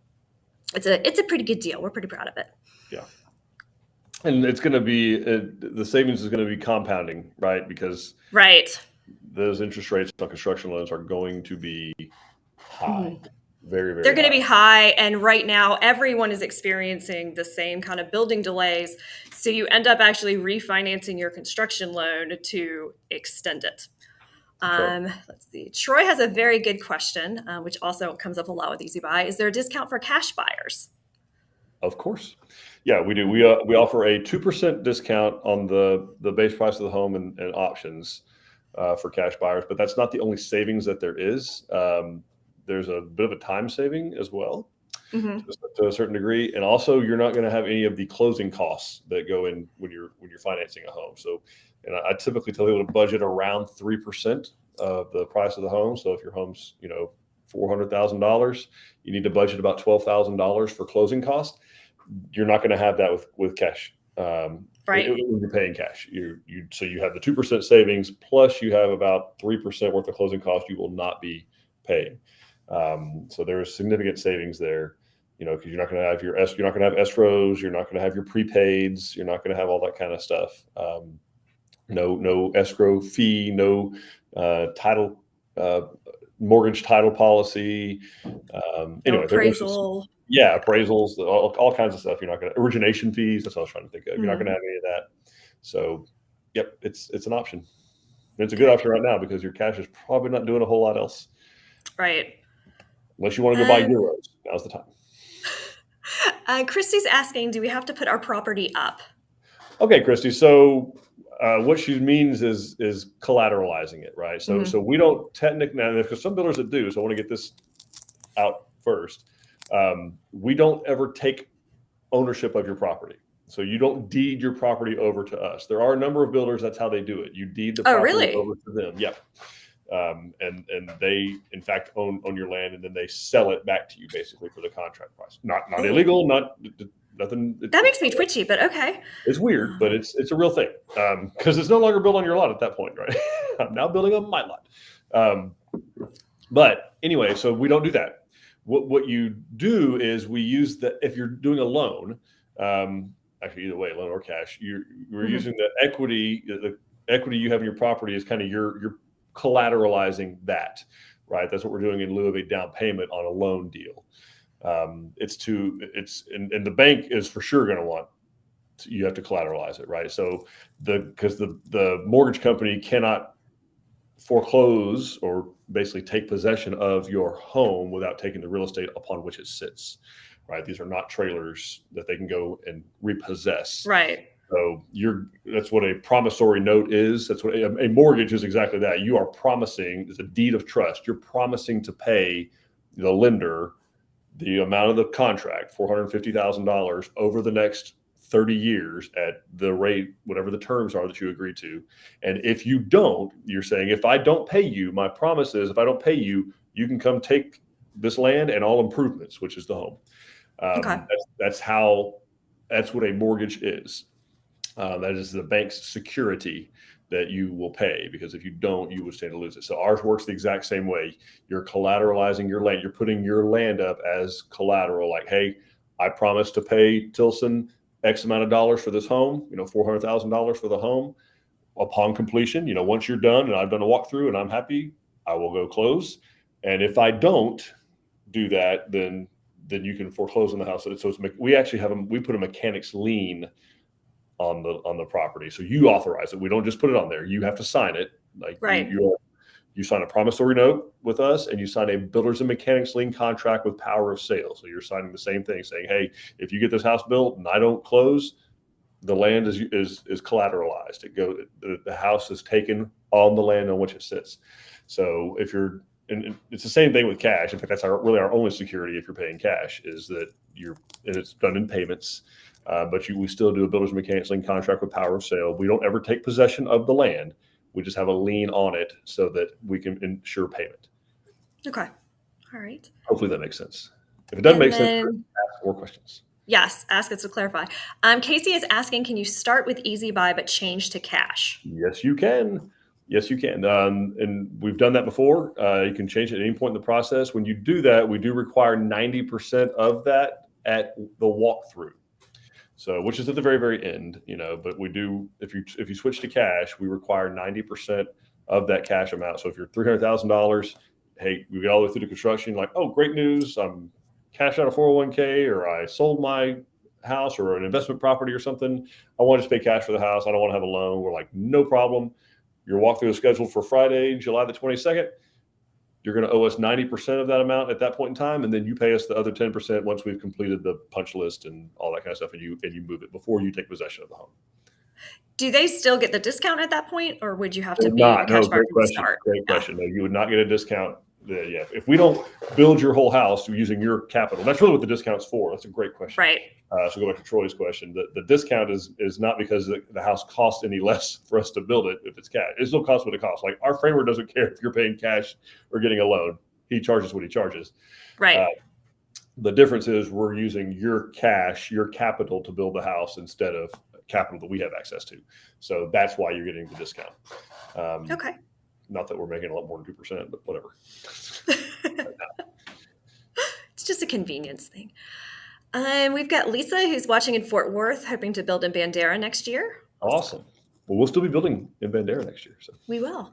[SPEAKER 2] it's a pretty good deal. We're pretty proud of it.
[SPEAKER 1] Yeah. And it's going to be, the savings is going to be compounding, right? Because those interest rates on construction loans are going to be high. Very, very
[SPEAKER 2] They're going to be high. And right now, everyone is experiencing the same kind of building delays. So you end up actually refinancing your construction loan to extend it. Let's see. Troy has a very good question, which also comes up a lot with Easy Buy. Is there a discount for cash buyers?
[SPEAKER 1] Of course. Yeah, we do. We offer a 2% discount on the base price of the home and options for cash buyers, but that's not the only savings that there is. There's a bit of a time saving as well, to a certain degree, and also you're not going to have any of the closing costs that go in when you're financing a home. So, and I typically tell people to budget around 3% of the price of the home. So if your home's $400,000, you need to budget about $12,000 for closing costs. You're not going to have that with cash
[SPEAKER 2] Right.
[SPEAKER 1] When you're paying cash. So you have the 2% savings, plus you have about 3% worth of closing costs you will not be paying. So there's significant savings there, because you're not going to have you're not going to have escrows, you're not going to have your prepaids, you're not going to have all that kind of stuff. No escrow fee, no title, mortgage title policy.
[SPEAKER 2] No appraisal.
[SPEAKER 1] Appraisals, all kinds of stuff. You're not going to origination fees. That's what I was trying to think of. You're not going to have any of that. So, yep, it's an option. And it's a good option right now because your cash is probably not doing a whole lot else.
[SPEAKER 2] Right.
[SPEAKER 1] Unless you want to go buy euros, now's the time.
[SPEAKER 2] Christy's asking, do we have to put our property up?
[SPEAKER 1] Okay, Christy. So what she means is collateralizing it, right? So so we don't technically, now because some builders that do. So I want to get this out first. We don't ever take ownership of your property. So you don't deed your property over to us. There are a number of builders, that's how they do it. You deed the property over to them. Yep. And they, in fact, own your land, and then they sell it back to you basically for the contract price. Not illegal, nothing.
[SPEAKER 2] That makes me twitchy, but okay.
[SPEAKER 1] It's weird, but it's a real thing because it's no longer built on your lot at that point, right? I'm now building on my lot. But anyway, so we don't do that. What you do is we use if you're doing a loan, actually either way, loan or cash, we're using the equity you have in your property is kind of you're collateralizing that, right? That's what we're doing in lieu of a down payment on a loan deal. And the bank is for sure going to want you have to collateralize it, right? So because the mortgage company cannot foreclose or basically take possession of your home without taking the real estate upon which it sits, right? These are not trailers that they can go and repossess.
[SPEAKER 2] Right.
[SPEAKER 1] So that's what a promissory note is. That's what a mortgage is, exactly that. You are promising, it's a deed of trust. You're promising to pay the lender the amount of the contract, $450,000 over the next 30 years at the rate, whatever the terms are that you agree to. And if you don't, you're saying, if I don't pay you, my promise is if I don't pay you, you can come take this land and all improvements, which is the home. That's what a mortgage is. That is the bank's security that you will pay, because if you don't, you would stand to lose it. So ours works the exact same way. You're collateralizing your land. You're putting your land up as collateral. Like, hey, I promise to pay Tilson X amount of dollars for this home, $400,000 for the home. Upon completion, once you're done and I've done a walkthrough and I'm happy, I will go close. And if I don't do that, then you can foreclose on the house. So we actually we put a mechanic's lien on the property. So you authorize it. We don't just put it on there. You have to sign it. Like
[SPEAKER 2] right.
[SPEAKER 1] You sign a promissory note with us, and you sign a builders and mechanics lien contract with power of sale. So you're signing the same thing, saying, hey, if you get this house built and I don't close, the land is collateralized. The house is taken on the land on which it sits. So and it's the same thing with cash. In fact, that's really our only security if you're paying cash, is that and it's done in payments. But we still do a builder's mechanics lien contract with power of sale. We don't ever take possession of the land. We just have a lien on it so that we can ensure payment.
[SPEAKER 2] Okay. All right.
[SPEAKER 1] Hopefully that makes sense. If it doesn't make sense, ask more questions.
[SPEAKER 2] Yes, ask us to clarify. Casey is asking, can you start with Easy Buy but change to cash?
[SPEAKER 1] Yes, you can. Yes, you can. And we've done that before. You can change it at any point in the process. When you do that, we do require 90% of that at the walkthrough. So, which is at the very, very end, but we do, if you switch to cash, we require 90% of that cash amount. So if you're $300,000, hey, we get all the way through the construction, like, oh, great news, I'm cashed out a 401k, or I sold my house or an investment property or something. I want to just pay cash for the house. I don't want to have a loan. We're like, no problem. Your walkthrough is scheduled for Friday, July the 22nd. You're going to owe us 90% of that amount at that point in time, and then you pay us the other 10% once we've completed the punch list and all that kind of stuff, and you move it before you take possession of the home.
[SPEAKER 2] Do they still get the discount at that point, or would you have to be a cash buyer from the start?
[SPEAKER 1] Great question. No, you would not get a discount. Yeah, if we don't build your whole house using your capital, that's really what the discount's for. That's a great question.
[SPEAKER 2] Right.
[SPEAKER 1] So go back to Troy's question. The discount is not because the house costs any less for us to build it if it's cash. It still costs what it costs. Like, our framer doesn't care if you're paying cash or getting a loan. He charges what he charges.
[SPEAKER 2] Right.
[SPEAKER 1] The difference is we're using your cash, your capital, to build the house instead of capital that we have access to. So that's why you're getting the discount.
[SPEAKER 2] Okay.
[SPEAKER 1] Not that we're making a lot more than 2%, but whatever.
[SPEAKER 2] It's just a convenience thing. We've got Lisa, who's watching in Fort Worth, hoping to build in Bandera next year.
[SPEAKER 1] Awesome. Well, we'll still be building in Bandera next year. So
[SPEAKER 2] we will.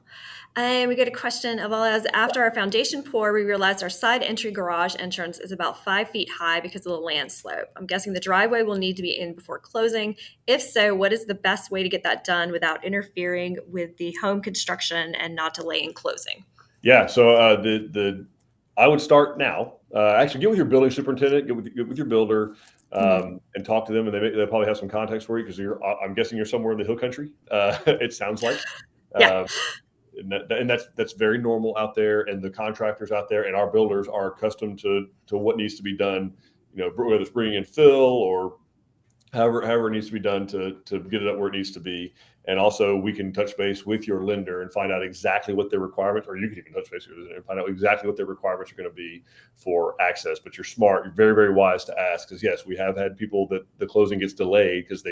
[SPEAKER 2] And we get a question of all as after our foundation pour, we realized our side entry garage entrance is about 5 feet high because of the land slope. I'm guessing the driveway will need to be in before closing. If so, what is the best way to get that done without interfering with the home construction and not delaying closing?
[SPEAKER 1] Yeah. So I would start now. Actually, get with your building superintendent, get with your builder, and talk to them, and they'll probably have some context for you because I'm guessing you're somewhere in the hill country. It sounds like,
[SPEAKER 2] yeah.
[SPEAKER 1] And that's very normal out there, and the contractors out there and our builders are accustomed to what needs to be done. Whether it's bringing in fill or however it needs to be done to get it up where it needs to be. And also we can touch base with your lender and find out exactly what their requirements, or you can even touch base with them and find out exactly what their requirements are going to be for access. But you're smart, you're very, very wise to ask, because yes, we have had people that the closing gets delayed because they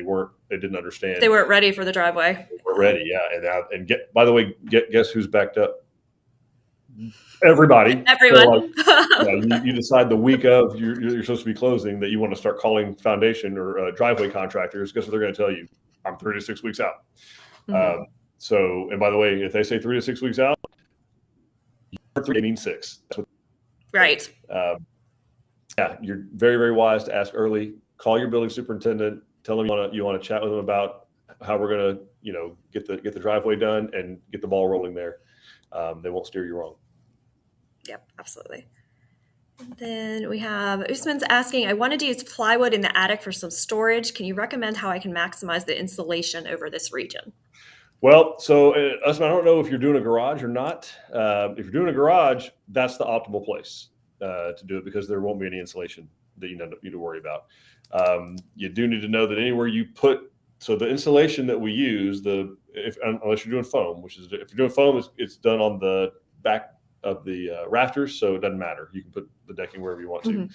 [SPEAKER 1] didn't understand.
[SPEAKER 2] They weren't ready for the driveway.
[SPEAKER 1] They weren't ready, yeah. By the way, guess who's backed up? Everybody.
[SPEAKER 2] Everyone.
[SPEAKER 1] So you decide the week of you're supposed to be closing that you want to start calling foundation or driveway contractors. Guess what they're going to tell you? I'm 3 to 6 weeks out. So, and by the way, if they say 3 to 6 weeks out, they mean 6. That's what,
[SPEAKER 2] right.
[SPEAKER 1] Yeah, you're very, very wise to ask early. Call your building superintendent. Tell them you want to chat with them about how we're going to get the driveway done and get the ball rolling there. They won't steer you wrong.
[SPEAKER 2] Yep, absolutely. And then we have Usman's asking, I wanted to use plywood in the attic for some storage. Can you recommend how I can maximize the insulation over this region?
[SPEAKER 1] Well, so Usman, I don't know if you're doing a garage or not. If you're doing a garage, that's the optimal place to do it because there won't be any insulation that you need to worry about. You do need to know that anywhere you put, so the insulation that we use, unless you're doing foam, if you're doing foam, it's done on the back of the rafters, so it doesn't matter. You can put the decking wherever you want to.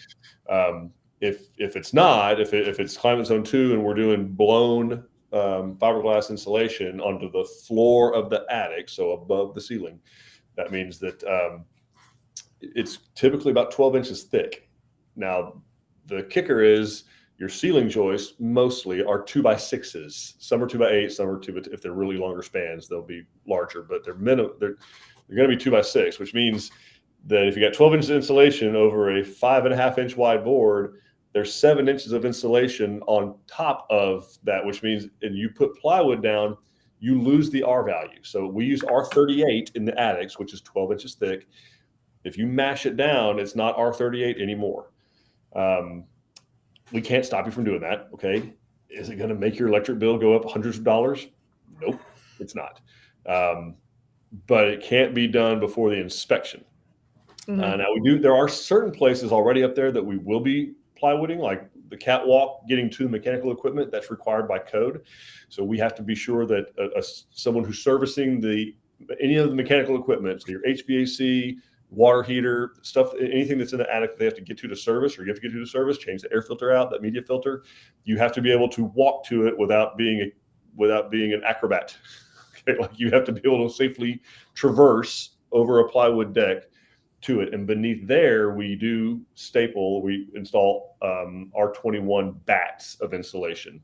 [SPEAKER 1] If it's not, if it's climate zone 2 and we're doing blown fiberglass insulation onto the floor of the attic, so above the ceiling, that means that it's typically about 12 inches thick. Now, the kicker is your ceiling joists mostly are 2x6s. Some are 2x8, some are 2. If they're really longer spans, they'll be larger, but they're going to be 2x6, which means that if you got 12 inches of insulation over a 5.5 inch wide board, there's 7 inches of insulation on top of that, which means, and you put plywood down, you lose the R value. So we use R38 in the attics, which is 12 inches thick. If you mash it down, it's not R38 anymore. We can't stop you from doing that. Okay. Is it going to make your electric bill go up hundreds of dollars? Nope, it's not. But it can't be done before the inspection. Now there are certain places already up there that we will be plywooding, like the catwalk getting to the mechanical equipment that's required by code. So we have to be sure that someone who's servicing any of the mechanical equipment, so your HVAC, water heater, stuff, anything that's in the attic that they have to get to service, or you have to get to service, change the air filter out, that media filter, you have to be able to walk to it without being an acrobat. Okay, like you have to be able to safely traverse over a plywood deck to it. And beneath there, we install R21 bats of insulation.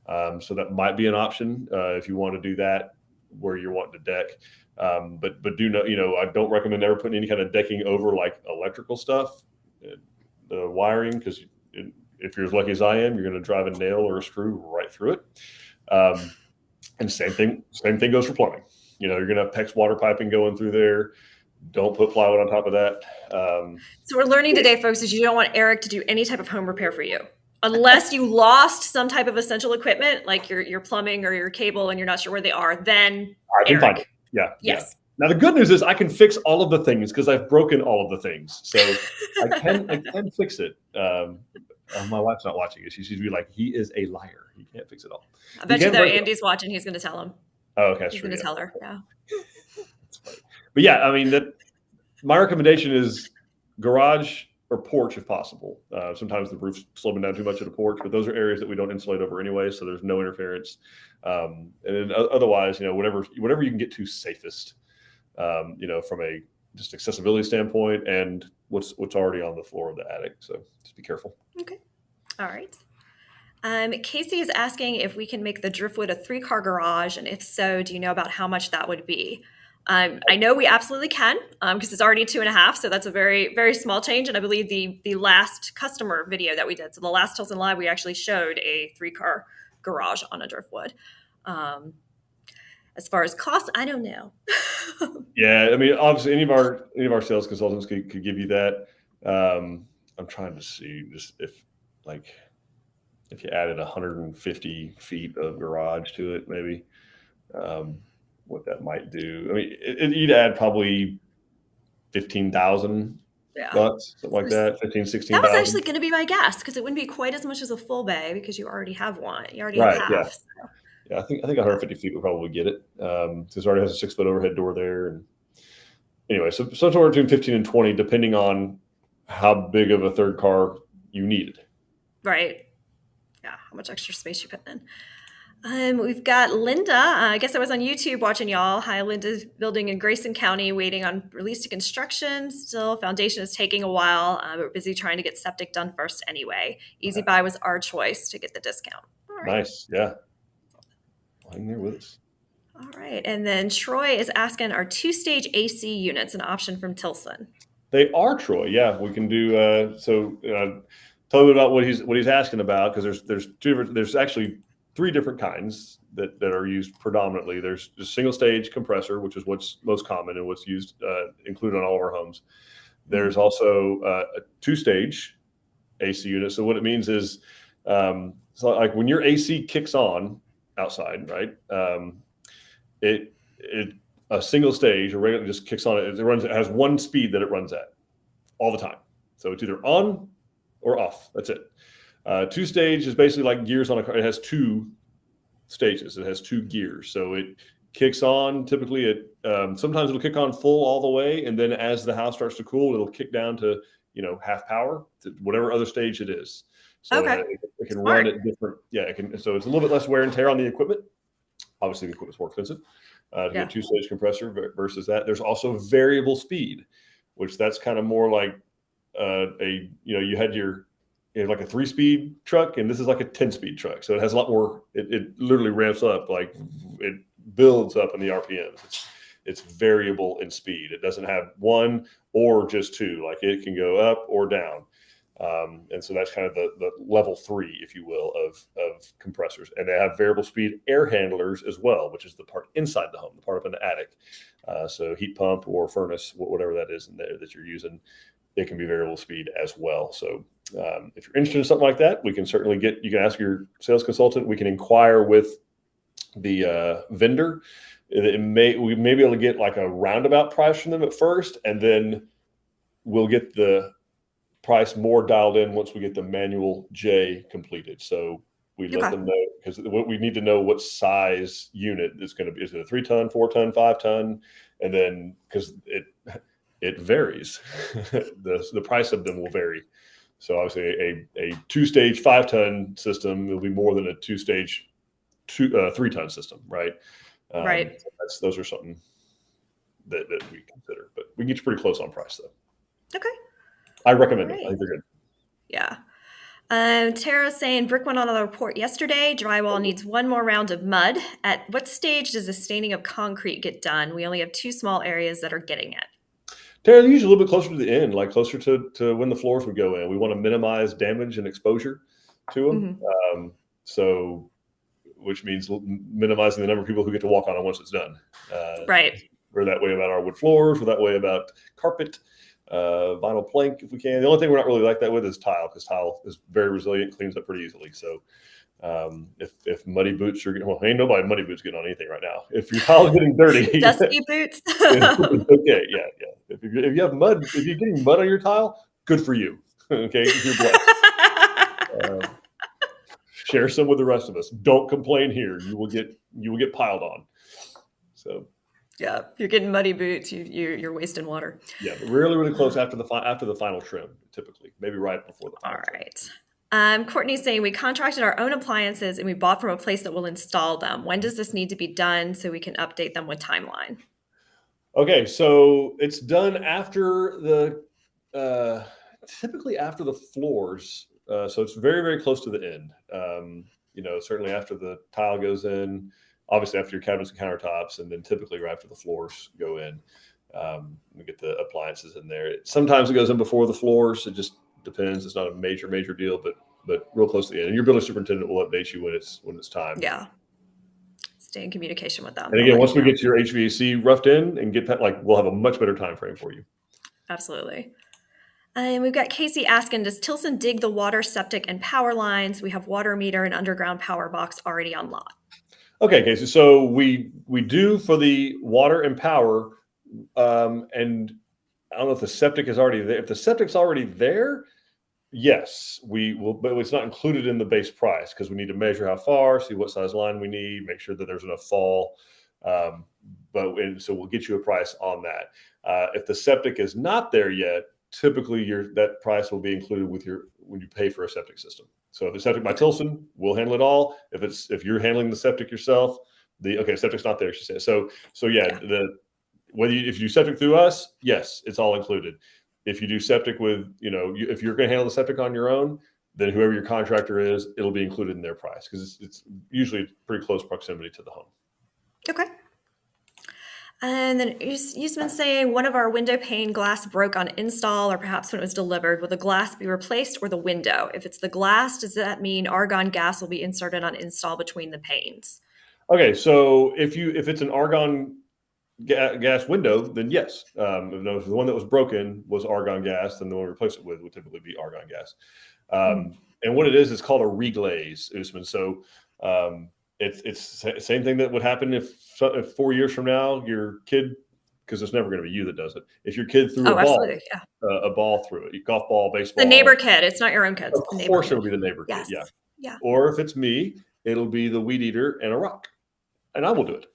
[SPEAKER 1] So that might be an option if you want to do that where you're wanting to deck. But do know, I don't recommend ever putting any kind of decking over like electrical stuff, the wiring, because if you're as lucky as I am, you're going to drive a nail or a screw right through it. And same thing goes for plumbing. You're going to have PEX water piping going through there. Don't put plywood on top of that.
[SPEAKER 2] So we're learning today, folks, is you don't want Eric to do any type of home repair for you. Unless you lost some type of essential equipment, like your plumbing or your cable, and you're not sure where they are, then
[SPEAKER 1] I can find it. Yeah.
[SPEAKER 2] Yes.
[SPEAKER 1] Yeah. Now, the good news is I can fix all of the things because I've broken all of the things. So I can fix it. My wife's not watching it. She's be like, he is a liar. He can't fix it all.
[SPEAKER 2] I bet you though Andy's watching, he's going to tell him.
[SPEAKER 1] Oh, okay.
[SPEAKER 2] He's going to tell her. Yeah.
[SPEAKER 1] But yeah, I mean, my recommendation is garage or porch if possible. Sometimes the roof's sloping down too much at the porch, but those are areas that we don't insulate over anyway, so there's no interference. And then otherwise, whatever you can get to safest, from a just accessibility standpoint and what's already on the floor of the attic. So just be careful.
[SPEAKER 2] Okay. All right. Casey is asking if we can make the Driftwood a 3-car garage, and if so, do you know about how much that would be? I know we absolutely can, because it's already 2.5, so that's a very, very small change. And I believe the last customer video that we did, so the last Tilson Live, we actually showed a 3-car garage on a Driftwood. As far as cost, I don't know.
[SPEAKER 1] Yeah, I mean, obviously, any of our sales consultants could give you that. I'm trying to see just if you added 150 feet of garage to it, maybe what that might do. I mean, you'd add probably $15,000 bucks, something like that, 15, 16,000.
[SPEAKER 2] That was actually going to be my guess, because it wouldn't be quite as much as a full bay because you already have one. You already have half.
[SPEAKER 1] Yeah.
[SPEAKER 2] So.
[SPEAKER 1] Yeah, I think 150 feet would probably get it. Because it already has a 6-foot overhead door there. And anyway, so somewhere between 15 and 20, depending on how big of a third car you needed.
[SPEAKER 2] Right. Yeah, how much extra space you put in. We've got Linda. I guess I was on YouTube watching y'all. Highland is building in Grayson County, waiting on release to construction. Still, foundation is taking a while. We're busy trying to get septic done first anyway. Easy Buy was our choice to get the discount.
[SPEAKER 1] All right. Nice. Yeah. Hang there with us.
[SPEAKER 2] All right. And then Troy is asking, are 2-stage AC units an option from Tilson?
[SPEAKER 1] They are, Troy. Yeah, we can do. Tell me about what he's asking about, because there's actually 3 different kinds that are used predominantly. There's a single stage compressor, which is what's most common and what's used included on all of our homes. There's also a 2-stage AC unit. So what it means is, so like when your AC kicks on outside, right? A single stage or regular just kicks on it. It has one speed that it runs at all the time. So it's either on or off. That's it. 2-stage is basically like gears on a car. It has 2 stages. It has 2 gears. So it kicks on. Typically, sometimes it'll kick on full all the way, and then as the house starts to cool, it'll kick down to half power to whatever other stage it is. So it can run at different. Yeah, it can. So it's a little bit less wear and tear on the equipment. Obviously, the equipment's more expensive to get a 2-stage compressor versus that. There's also variable speed, which that's kind of more like you had like a 3-speed truck, and this is like a 10-speed truck. So it has a lot more. It literally ramps up, like it builds up in the RPMs. It's variable in speed. It doesn't have 1 or just 2. Like it can go up or down. And so that's kind of the level 3, if you will, of compressors. And they have variable speed air handlers as well, which is the part inside the home, the part up in the attic. So heat pump or furnace, whatever that is in there that you're using, it can be variable speed as well. So if you're interested in something like that, we can certainly you can ask your sales consultant. We can inquire with the vendor. We may be able to get like a roundabout price from them at first, and then we'll get the price more dialed in once we get the manual J completed. So we let them know, because we need to know what size unit it's going to be. Is it a 3-ton, 4-ton, 5-ton? And then because it varies, the price of them will vary. So obviously a 2-stage 5-ton system will be more than a 2-stage 3-ton system, right?
[SPEAKER 2] Right.
[SPEAKER 1] So those are something that we consider, but we can get you pretty close on price though.
[SPEAKER 2] Okay.
[SPEAKER 1] I recommend it. I think they're good.
[SPEAKER 2] Yeah. Tara's saying brick went on the report yesterday. Drywall needs 1 more round of mud. At what stage does the staining of concrete get done? We only have 2 small areas that are getting it.
[SPEAKER 1] Tara, they're usually a little bit closer to the end, like closer to when the floors would go in. We want to minimize damage and exposure to them. Mm-hmm. So which means minimizing the number of people who get to walk on it once it's done.
[SPEAKER 2] Right.
[SPEAKER 1] We're that way about our wood floors. We're that way about carpet, vinyl plank if we can. The only thing we're not really like that with is tile, because tile is very resilient, cleans up pretty easily. So if muddy boots are getting, well, ain't nobody muddy boots getting on anything right now. If your tile's getting dirty,
[SPEAKER 2] dusty boots.
[SPEAKER 1] It's okay. Yeah. If you have mud, if you're getting mud on your tile, good for you. Okay, you're blessed. Share some with the rest of us. Don't complain here. You will get piled on. So
[SPEAKER 2] Yeah, you're getting muddy boots. You're wasting water.
[SPEAKER 1] Yeah, but really close after the final trim, typically, maybe right before the final
[SPEAKER 2] All
[SPEAKER 1] trim.
[SPEAKER 2] right. Courtney's saying we contracted our own appliances and we bought from a place that will install them. When does this need to be done so we can update them with timeline?
[SPEAKER 1] Okay, so it's done after typically after the floors. So it's very close to the end. Certainly after the tile goes in, obviously after your cabinets and countertops, and then typically right after the floors go in. We get the appliances in there. Sometimes it goes in before the floors. It just depends. It's not a major deal, but real close to the end. And your building superintendent will update you when it's time.
[SPEAKER 2] Yeah. Stay in communication with them.
[SPEAKER 1] And again, once we get your HVAC roughed in and get that, we'll have a much better time frame for you.
[SPEAKER 2] Absolutely. And we've got Casey asking, does Tilson dig the water, septic, and power lines? We have water meter and underground power box already on lot.
[SPEAKER 1] Okay, Casey. So we do for the water and power, and I don't know if the septic is already there. If the septic's already there, yes, we will, but it's not included in the base price because we need to measure how far, see what size line we need, make sure that there's enough fall. So we'll get you a price on that. If the septic is not there yet, typically that price will be included when you pay for a septic system. So if it's septic by Tilson, we'll handle it all. If you're handling the septic yourself, septic's not there, she says. So yeah. If you do septic through us, yes, it's all included. If you do septic with, if you're going to handle the septic on your own, then whoever your contractor is, it'll be included in their price because it's usually pretty close proximity to the home.
[SPEAKER 2] Okay. And then you've been saying one of our window pane glass broke on install or perhaps when it was delivered. Will the glass be replaced or the window? If it's the glass, does that mean argon gas will be inserted on install between the panes?
[SPEAKER 1] Okay, so if it's an argon gas window, then if the one that was broken was argon gas, then the one we replace it with would typically be argon gas. And what it is called a reglaze, Usman. So it's the same thing that would happen if 4 years from now your kid, because it's never going to be you that does it, if your kid threw a ball through it, golf ball, baseball,
[SPEAKER 2] the neighbor kid, it's not your own kid.
[SPEAKER 1] Of course, it'll be the neighbor kid. Yeah. Or if it's me, it'll be the weed eater and a rock, and I will do it.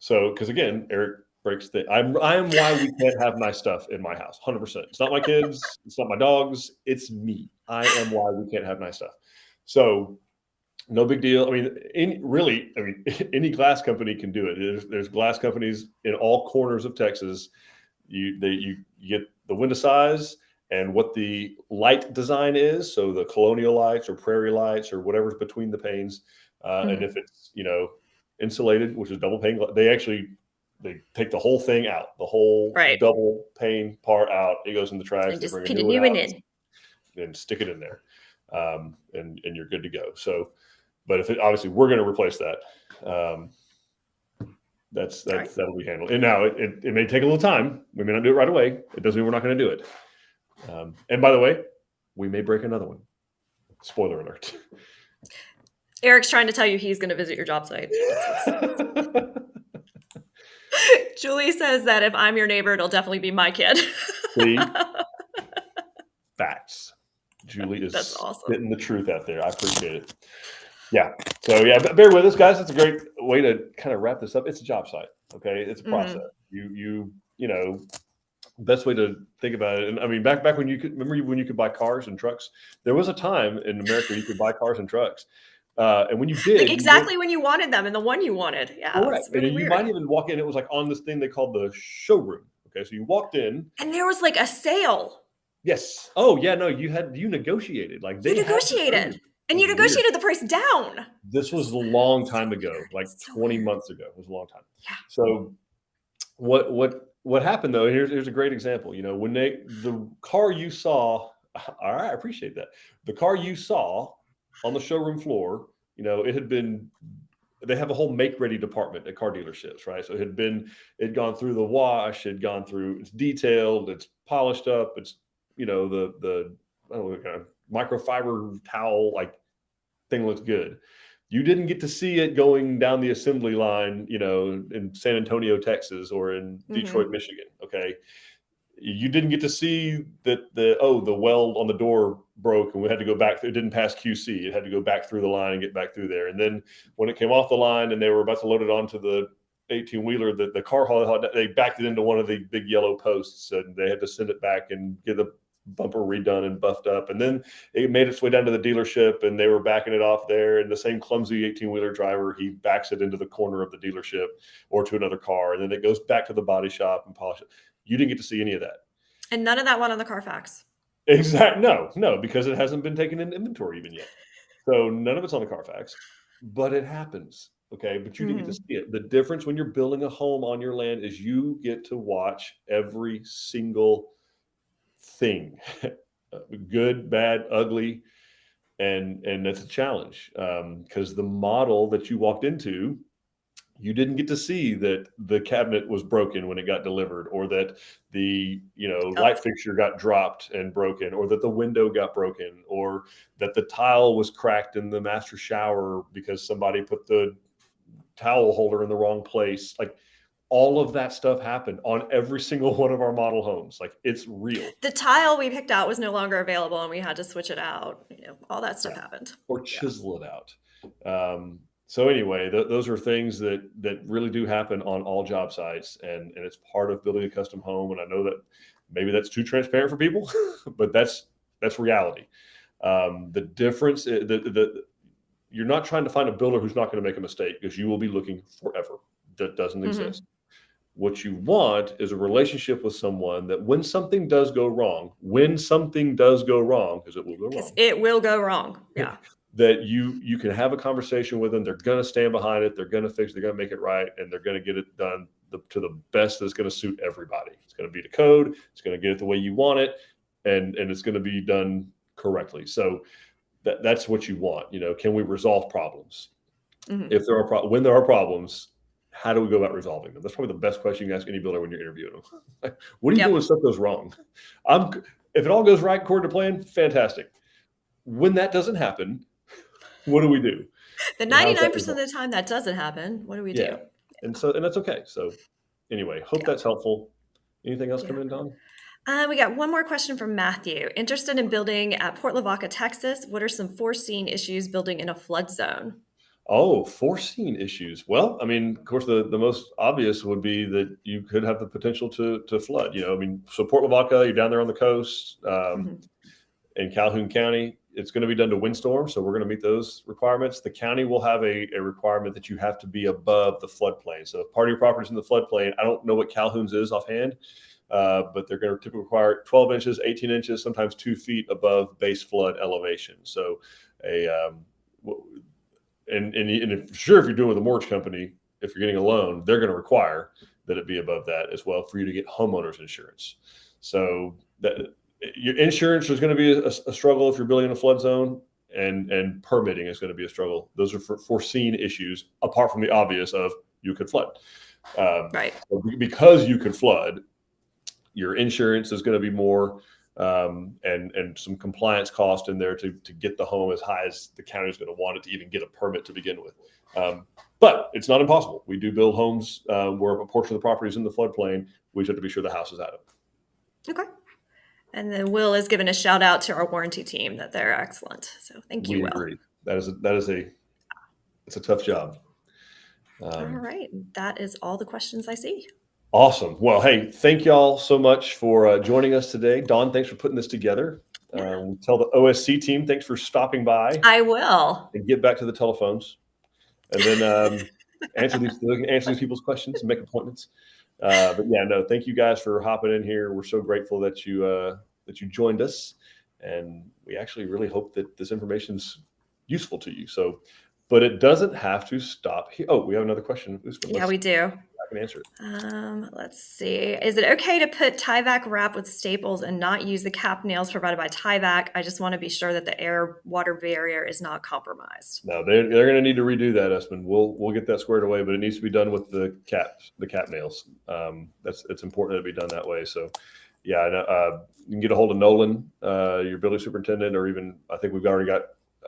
[SPEAKER 1] So because again, Eric breaks the. I am why we can't have nice stuff in my house. 100%. It's not my kids. It's not my dogs. It's me. I am why we can't have nice stuff. So no big deal. I mean, any glass company can do it. There's glass companies in all corners of Texas. You get the window size and what the light design is. So the colonial lights or prairie lights or whatever's between the panes. And if it's insulated, which is double pane, they take the whole thing out, the whole double pane part out. It goes in the trash.
[SPEAKER 2] And just put a new one in.
[SPEAKER 1] And stick it in there. And you're good to go. So, but obviously we're going to replace that. That'll be handled. And now it may take a little time. We may not do it right away. It doesn't mean we're not going to do it. And by the way, we may break another one. Spoiler alert.
[SPEAKER 2] Eric's trying to tell you he's going to visit your job site. Julie says that if I'm your neighbor, it'll definitely be my kid.
[SPEAKER 1] See? Facts. Julie is
[SPEAKER 2] That's awesome.
[SPEAKER 1] spitting the truth out there. I appreciate it. Yeah. So yeah, bear with us, guys. That's a great way to kind of wrap this up. It's a job site. Okay. It's a process. You know, best way to think about it. And I mean, back when you could buy cars and trucks, there was a time in America you could buy cars and trucks. And when you did,
[SPEAKER 2] when you wanted them and the one you wanted. Yeah.
[SPEAKER 1] Correct. Really and weird. You might even walk in. It was like on this thing they called the showroom. Okay. So you walked in.
[SPEAKER 2] And there was like a sale.
[SPEAKER 1] Yes. Oh yeah. No, you negotiated. Like
[SPEAKER 2] you negotiated. And you negotiated the price down.
[SPEAKER 1] This was a long time ago, like 20 months ago. It was a long time.
[SPEAKER 2] Yeah.
[SPEAKER 1] So what happened though, here's a great example. You know, when the car you saw, all right, I appreciate that. The car you saw on the showroom floor, you know, they have a whole make-ready department at car dealerships, right? So it'd gone through the wash, it's detailed, it's polished up, it's, you know, the I don't know, kind of microfiber towel like thing looks good. You didn't get to see it going down the assembly line, you know, in San Antonio, Texas, or in Detroit, Michigan. Okay. You didn't get to see that the weld on the door broke and we had to go back. It didn't pass QC. It had to go back through the line and get back through there. And then when it came off the line and they were about to load it onto the 18-wheeler, the car haul, they backed it into one of the big yellow posts, and they had to send it back and get the bumper redone and buffed up. And then it made its way down to the dealership, and they were backing it off there. And the same clumsy 18-wheeler driver, he backs it into the corner of the dealership or to another car, and then it goes back to the body shop and polish it. You didn't get to see any of that.
[SPEAKER 2] And none of that went on the Carfax.
[SPEAKER 1] Exactly. No, because it hasn't been taken into inventory even yet. So none of it's on the Carfax, but it happens. Okay. But you didn't get to see it. The difference when you're building a home on your land is you get to watch every single thing, good, bad, ugly. And that's a challenge, because the model that you walked into, you didn't get to see that the cabinet was broken when it got delivered, or that the light fixture got dropped and broken, or that the window got broken, or that the tile was cracked in the master shower because somebody put the towel holder in the wrong place. Like, all of that stuff happened on every single one of our model homes. Like, it's real.
[SPEAKER 2] The tile we picked out was no longer available, and we had to switch it out. All that stuff happened.
[SPEAKER 1] Or chisel it out. So anyway, those are things that really do happen on all job sites, and it's part of building a custom home. And I know that maybe that's too transparent for people, but that's reality. The difference, you're not trying to find a builder who's not going to make a mistake, because you will be looking forever. That doesn't exist. What you want is a relationship with someone that when something does go wrong, because it will go wrong.
[SPEAKER 2] Because it will go wrong. Yeah.
[SPEAKER 1] That you can have a conversation with them. They're going to stand behind it. They're going to fix it. They're going to make it right. And they're going to get it done to the best that's going to suit everybody. It's going to be the code. It's going to get it the way you want it. And it's going to be done correctly. So that's what you want. Can we resolve problems? If there are when there are problems, how do we go about resolving them? That's probably the best question you can ask any builder when you're interviewing them. What do you do when stuff goes wrong? If it all goes right according to plan, fantastic. When that doesn't happen, what do we do?
[SPEAKER 2] The 99% of the time that doesn't happen, what do we do?
[SPEAKER 1] And that's okay. So anyway, hope that's helpful. Anything else coming in, Don?
[SPEAKER 2] We got one more question from Matthew. Interested in building at Port Lavaca, Texas. What are some foreseen issues building in a flood zone?
[SPEAKER 1] Oh, foreseen issues. Well, I mean, of course, the most obvious would be that you could have the potential to flood. So Port Lavaca, you're down there on the coast, in Calhoun County. It's going to be done to windstorm, so we're going to meet those requirements. The county will have a requirement that you have to be above the floodplain. So if part of your property is in the floodplain, I don't know what Calhoun's is offhand, but they're going to typically require 12 inches, 18 inches, sometimes 2 feet above base flood elevation. So And if you're doing with a mortgage company, if you're getting a loan, they're going to require that it be above that as well for you to get homeowners insurance. So that your insurance is going to be a struggle if you're building in a flood zone, and permitting is going to be a struggle. Those are foreseen issues, apart from the obvious of you could flood.
[SPEAKER 2] Right.
[SPEAKER 1] So because you could flood, your insurance is going to be more. And some compliance cost in there to get the home as high as the county is going to want it to even get a permit to begin with. But it's not impossible. We do build homes where a portion of the property is in the floodplain. We just have to be sure the house is out of it.
[SPEAKER 2] Okay. And then Will is giving a shout out to our warranty team that they're excellent. So thank you, Will.
[SPEAKER 1] Agree. It's a tough job.
[SPEAKER 2] All right. That is all the questions I see.
[SPEAKER 1] Awesome. Well, hey, thank y'all so much for joining us today. Dawn, thanks for putting this together. Tell the OSC team, thanks for stopping by.
[SPEAKER 2] I will.
[SPEAKER 1] And get back to the telephones. And then answer these people's questions and make appointments. But yeah, no, thank you guys for hopping in here. We're so grateful that you joined us. And we actually really hope that this information's useful to you. So, but it doesn't have to stop here. Oh, we have another question.
[SPEAKER 2] Yeah, we do.
[SPEAKER 1] I can answer it.
[SPEAKER 2] Let's see. Is it okay to put Tyvek wrap with staples and not use the cap nails provided by Tyvek? I just want to be sure that the air-water barrier is not compromised.
[SPEAKER 1] No, they're going to need to redo that, Espen. We'll get that squared away, but it needs to be done with the cap nails. It's important that it be done that way. So, yeah, you can get a hold of Nolan, your building superintendent, or even I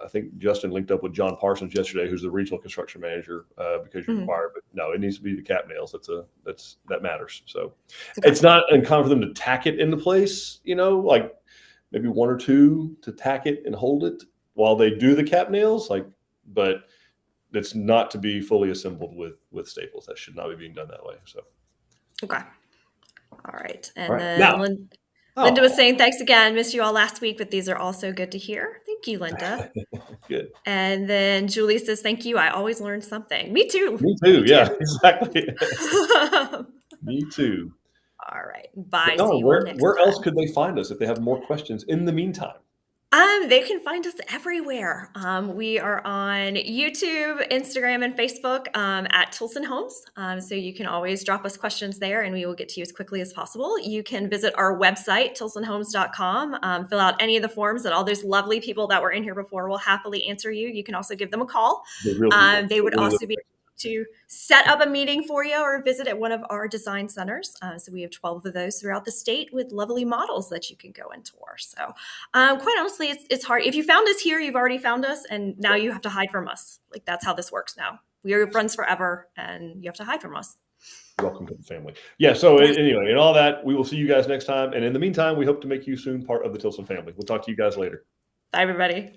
[SPEAKER 1] think Justin linked up with John Parsons yesterday, who's the regional construction manager, because you're required. But no, it needs to be the cap nails. That matters. So It's not uncommon for them to tack it into place. Like maybe one or two to tack it and hold it while they do the cap nails. But it's not to be fully assembled with staples. That should not be being done that way. So,
[SPEAKER 2] okay. All right. And
[SPEAKER 1] all right.
[SPEAKER 2] then
[SPEAKER 1] Now,
[SPEAKER 2] Linda was saying, thanks again. Missed you all last week, but these are also good to hear. Thank you, Linda.
[SPEAKER 1] Good.
[SPEAKER 2] And then Julie says, thank you. I always learn something. Me too.
[SPEAKER 1] Me too. Yeah, exactly. Me too.
[SPEAKER 2] All right. Bye.
[SPEAKER 1] No,
[SPEAKER 2] See you all next
[SPEAKER 1] where
[SPEAKER 2] time.
[SPEAKER 1] else could they find us if they have more questions in the meantime?
[SPEAKER 2] They can find us everywhere. We are on YouTube, Instagram, and Facebook at Tilson Homes. So you can always drop us questions there and we will get to you as quickly as possible. You can visit our website, tilsonhomes.com, fill out any of the forms, and all those lovely people that were in here before will happily answer you. You can also give them a call. They would also be to set up a meeting for you or visit at one of our design centers. So we have 12 of those throughout the state with lovely models that you can go and tour. So quite honestly, it's hard. If you found us here, you've already found us, and now you have to hide from us. Like, that's how this works now. We are friends forever, and you have to hide from us.
[SPEAKER 1] Welcome to the family. Yeah, so anyway, and all that, we will see you guys next time. And in the meantime, we hope to make you soon part of the Tilson family. We'll talk to you guys later.
[SPEAKER 2] Bye, everybody.